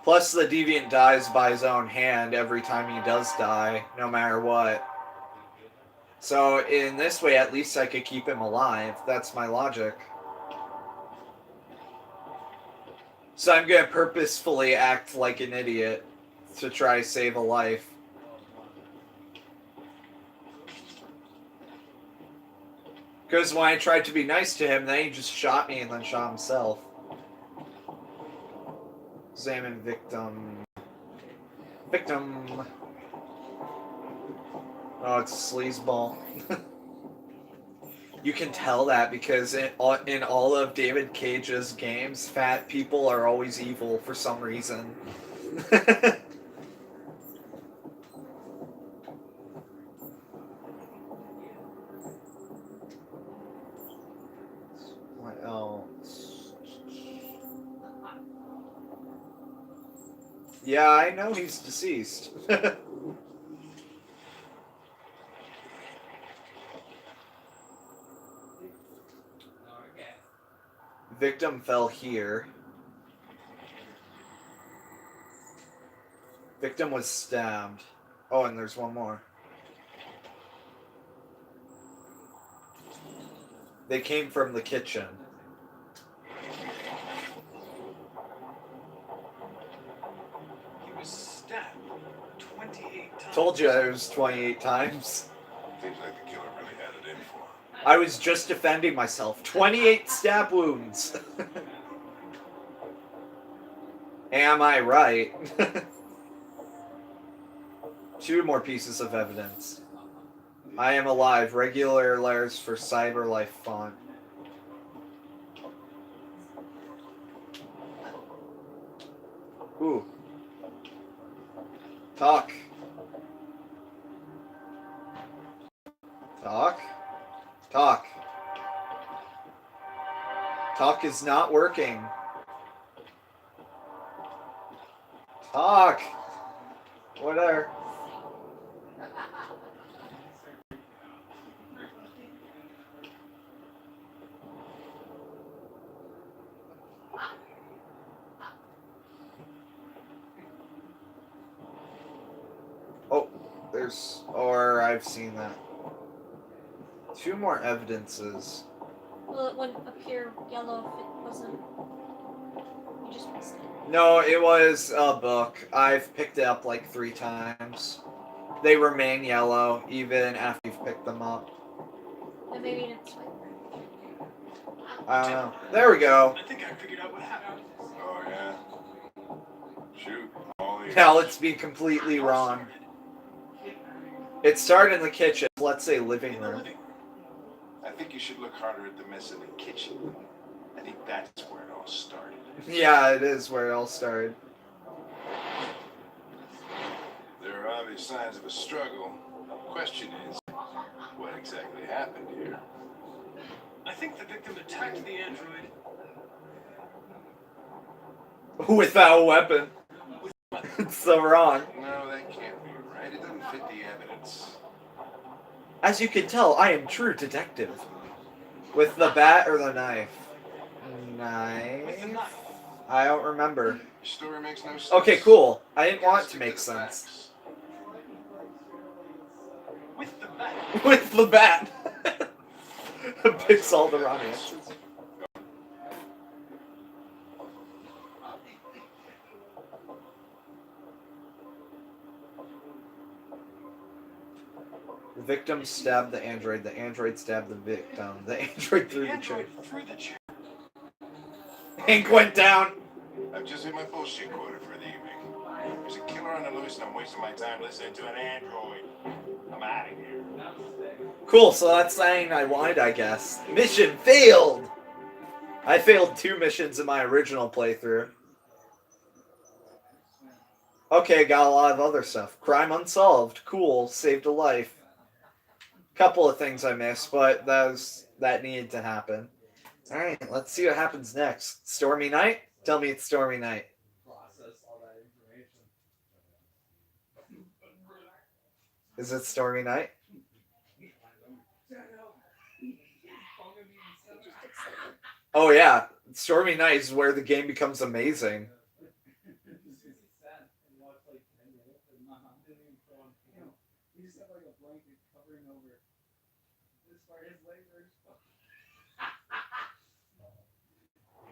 Plus, the deviant dies by his own hand every time he does die, no matter what. So, in this way, at least I could keep him alive. That's my logic. So I'm gonna purposefully act like an idiot to try to save a life. Because when I tried to be nice to him, then he just shot me and then shot himself. Examine victim. Victim. Oh, it's a sleazeball. You can tell that because in all of David Cage's games, fat people are always evil for some reason. What else? Yeah, I know he's deceased. Victim fell here. Victim was stabbed. Oh, and there's one more. They came from the kitchen. He was stabbed 28 times. Told you it was 28 times. Seems like the killer really had it in for him. I was just defending myself. 28 stab wounds. Am I right? 2 more pieces of evidence. I am alive. Regular letters for Cyberlife font. Ooh. Talk. Talk. Talk. Talk is not working. Talk. Whatever. Oh, there's... Or I've seen that. 2 more evidences. Well, it wouldn't appear yellow if it wasn't. You just missed it. No, it was a book. I've picked it up like 3 times. They remain yellow even after you've picked them up. And maybe you didn't swipe. I don't know. There we go. I think I figured out what happened. Oh, yeah? Shoot. All ears. Now let's be completely wrong. It started in the kitchen. Let's say living In the room. living room. I think you should look harder at the mess in the kitchen. I think that's where it all started. Yeah, it is where it all started. There are obvious signs of a struggle. Question is, what exactly happened here? I think the victim attacked the android. Without a weapon. It's so wrong. No, that can't be right. It doesn't fit the evidence. As you can tell, I am true detective. With the bat or the knife? With the Knife? knife. I don't remember. Your story makes no sense. Okay, cool. I didn't want it to Stick make the sense. facts. With the bat. With the bat. Picks all the wrong answers. The victim stabbed the android stabbed the victim, the android threw the chair. android threw the chair. Hank went down. I've just hit my bullshit quota for the evening. There's a killer on the loose and I'm wasting my time listening to an android. I'm out of here. Cool, so that's saying I lied, I guess. Mission failed! I failed 2 missions in my original playthrough. Okay, got a lot of other stuff. Crime unsolved. Cool, saved a life. Couple of things I missed, but that needed to happen. Alright, let's see what happens next. Stormy night? Tell me it's stormy night. Is it stormy night? Oh yeah, stormy night is where the game becomes amazing.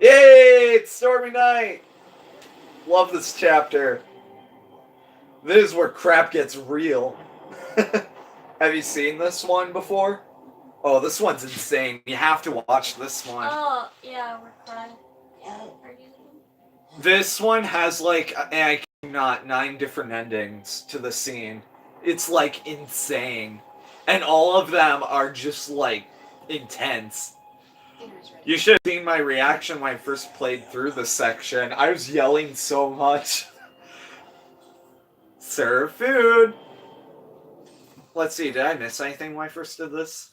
Yay! It's stormy night! Love this chapter. This is where crap gets real. Have you seen this one before? Oh, this one's insane. You have to watch this one. Oh, yeah, we're crying. Are you? This one has like, I cannot, 9 different endings to the scene. It's like insane. And all of them are just like intense. You should have seen my reaction when I first played through this section. I was yelling so much. Serve food! Let's see, did I miss anything when I first did this?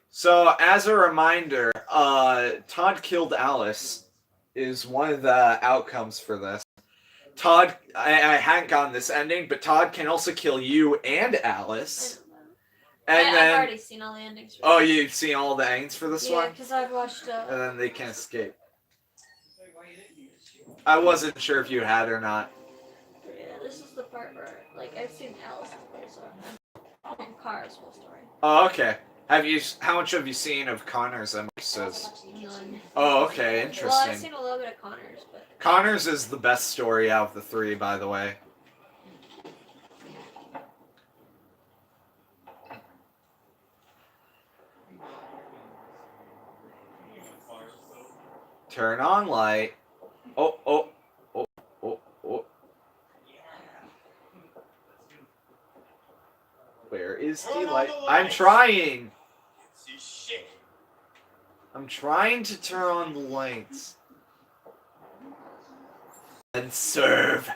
So, as a reminder, Todd killed Alice is one of the outcomes for this. Todd, I hadn't gotten this ending, but Todd can also kill you and Alice. And I've already seen all the endings. For oh, this. you've seen all the endings for this Yeah, one? because I've watched. And then they can't escape. I wasn't sure if you had or not. Yeah, this is the part where, like, I've seen Alice's voice and Cara's whole story. Oh, okay. How much have you seen of Connor's and Lisa's? None. Oh, okay, Well, I've interesting. seen a little bit of Connor's, but. Connor's is the best story out of the 3, by the way. Turn on light. Oh, oh, oh, oh, oh. Where is the Turn on light? the I'm lights. trying. See shit. I'm trying to turn on the lights. And serve.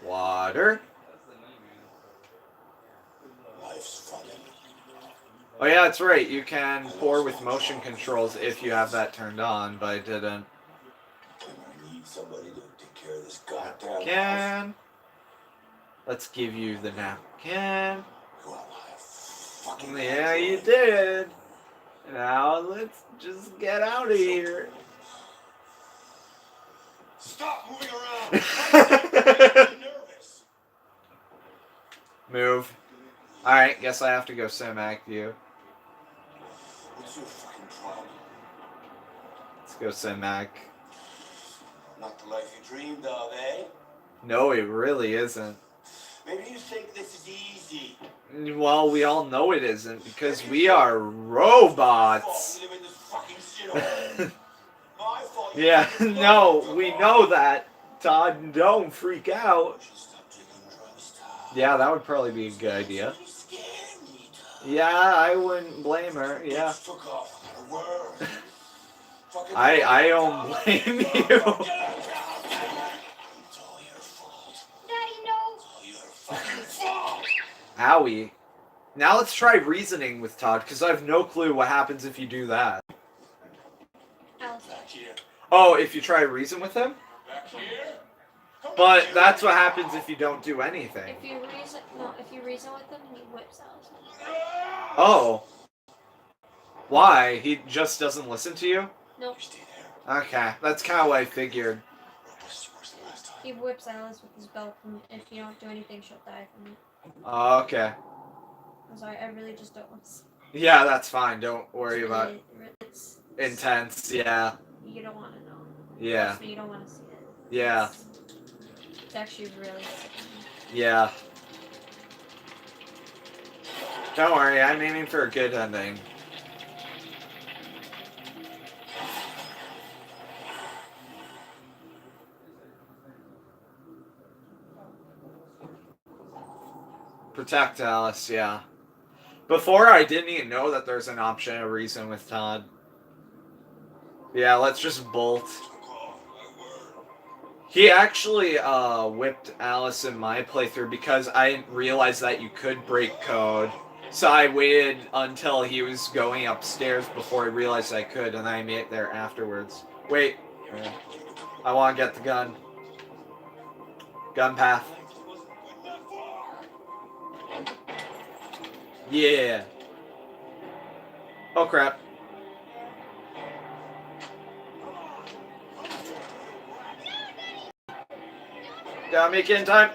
Water. Life's funny. Oh yeah, that's right. You can pour with motion controls if you have that turned on, but I didn't. And I need somebody to take care of this goddamn house. Can. Let's give you the napkin. Go on, I fucking Yeah, you did. Now let's just get out of here. Stop moving around. I'm nervous. Move. Alright, guess I have to go Cinematic View. What's your fucking problem? Let's go Cinematic. Not the life you dreamed of, eh? No, it really isn't. Maybe you think this is easy. Well, we all know it isn't because we are robots. We live in this fucking shithole. My fault. Yeah, no, we know that. Todd, don't freak out. You should stop taking drugs, Todd. Yeah, that would probably be a good idea. You scared me, Todd. Yeah, I wouldn't blame her. Yeah. Bitch took off without a word. Fucking I don't blame you. It's all your fault. Daddy, no. It's all your fucking fault. Owie. Now let's try reasoning with Todd, because I have no clue what happens if you do that. Alice. Back here. Oh, if you try reason with him? Back here. Come But on, that's Jerry. what happens if you don't do anything. If you reason with him, he whips Alice. Oh. Why? He just doesn't listen to you? Nope. Stay there. Okay, that's kind of what I figured. This is worse than last time. He whips Alice with his belt, and if you don't do anything, she'll die from it. Okay. I'm sorry, I really just don't want to see Yeah, that's fine. Don't worry about it. It's Intense, yeah. You don't want to know. Yeah. Trust me, you don't want to see it. Yeah. It's actually really sickening. Yeah. Don't worry, I'm aiming for a good ending. Protect Alice, yeah. Before, I didn't even know that there's an option of reason with Todd. Yeah, let's just bolt. He actually whipped Alice in my playthrough because I didn't realize that you could break code. So I waited until he was going upstairs before I realized I could, and then I made it there afterwards. Wait. I want to get the gun. Gun path. Yeah. Oh crap. Gotta make it in time.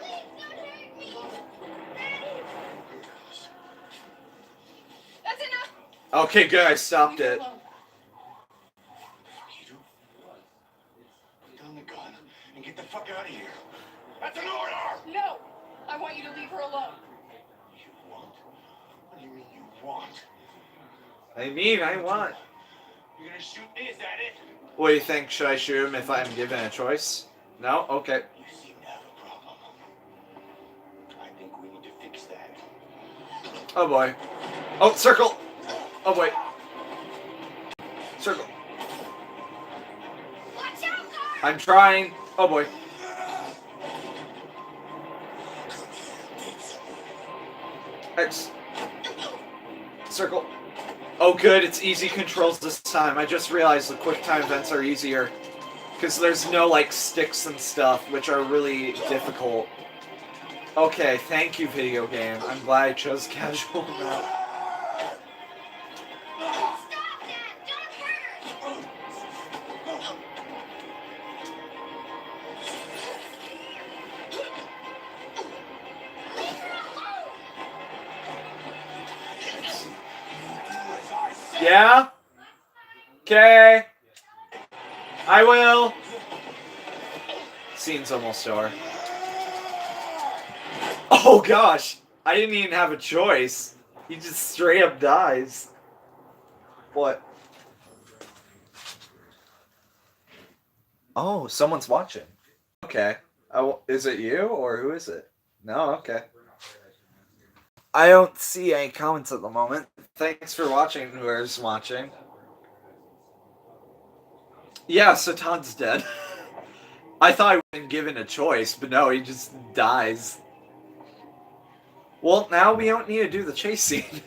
That's enough. Okay, good. I stopped it. Put down the gun and get the fuck out of here. That's an order! No. I want you to leave her alone. You want? What do you mean you want? I want. You're gonna shoot me, is that it? What do you think? Should I shoot him if I'm given a choice? No? Okay. You seem to have a problem. I think we need to fix that. Oh boy. Oh, circle! Oh boy. Circle. Watch out, guard. I'm trying. Oh boy. X. Circle. Oh good, it's easy controls this time. I just realized the quick time events are easier. Because there's no, like, sticks and stuff, which are really difficult. Okay, thank you, video game. I'm glad I chose casual now. Stop that. Don't hurt her. Leave her alone. Yeah? Okay. I will. Scene's almost over. Oh gosh! I didn't even have a choice. He just straight up dies. What? Oh, someone's watching. Okay. Is it you or who is it? No, okay. I don't see any comments at the moment. Thanks for watching, whoever's watching. Yeah, so Todd's dead. I thought I would have been given a choice, but no, he just dies. Well, now we don't need to do the chase scene.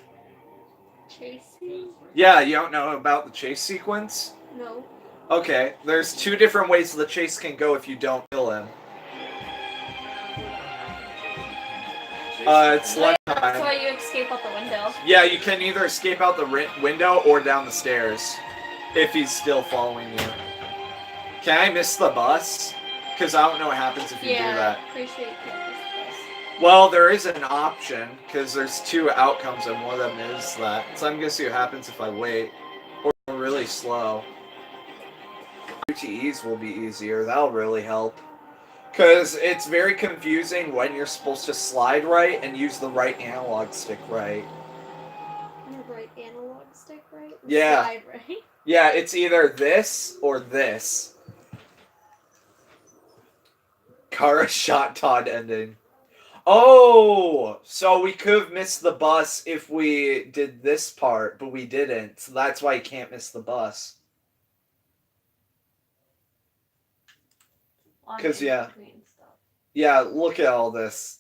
Chasing? Yeah, you don't know about the chase sequence? No. Okay, there's two different ways the chase can go if you don't kill him. It's That's lunchtime. why you escape out the window. Yeah, you can either escape out the window or down the stairs if he's still following you. Can I miss the bus? Because I don't know what happens if you do that. Appreciate that. Well, there is an option, because there's two outcomes, and one of them is that. So I'm going to see what happens if I wait. Or really slow. UTEs will be easier. That'll really help. Because it's very confusing when you're supposed to slide right and use the right analog stick right. The right analog stick right? Yeah. Slide right? Yeah, it's either this or this. Kara shot Todd ending. Oh! So we could have missed the bus if we did this part, but we didn't. So that's why you can't miss the bus. Because, yeah. Yeah, look at all this.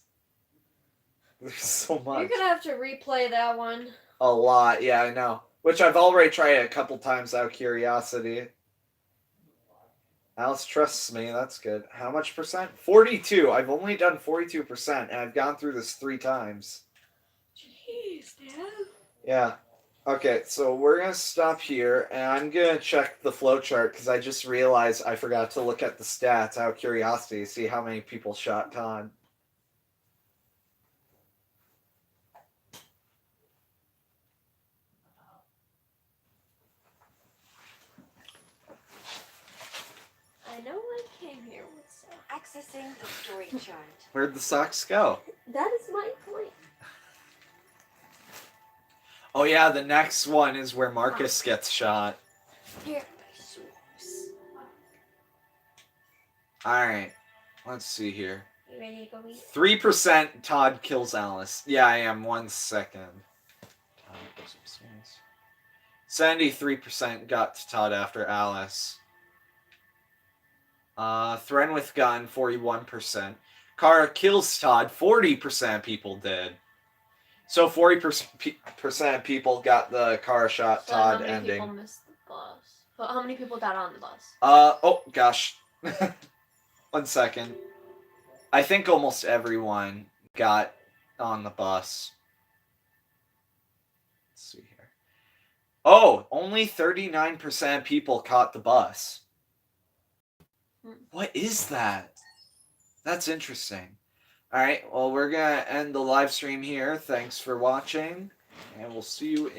There's so much. You're gonna have to replay that one. A lot, yeah, I know. Which I've already tried a couple times out of curiosity. Alice trusts me, that's good. How much percent? 42. I've only done 42%, and I've gone through this 3 times. Jeez, Dad. Yeah. Okay, so we're going to stop here, and I'm going to check the flowchart, because I just realized I forgot to look at the stats out of curiosity to see how many people shot Todd. I know I came here with stuff. Accessing the story chart. Where'd the socks go? That is my point. Oh yeah, the next one is where Marcus gets shot. Here, my source. Alright, let's see here. You ready to go eat? 3% Todd kills Alice. Yeah, I am. 1 second. 73% got to Todd after Alice. Threaten with gun, 41%. Kara kills Todd, 40% of people did. So 40% of people got the Kara shot So Todd how many ending. people missed the bus? But how many people got on the bus? Oh gosh. 1 second. I think almost everyone got on the bus. Let's see here. Oh, only 39% of people caught the bus. What is that? That's interesting. Alright, well, we're going to end the live stream here. Thanks for watching, and we'll see you in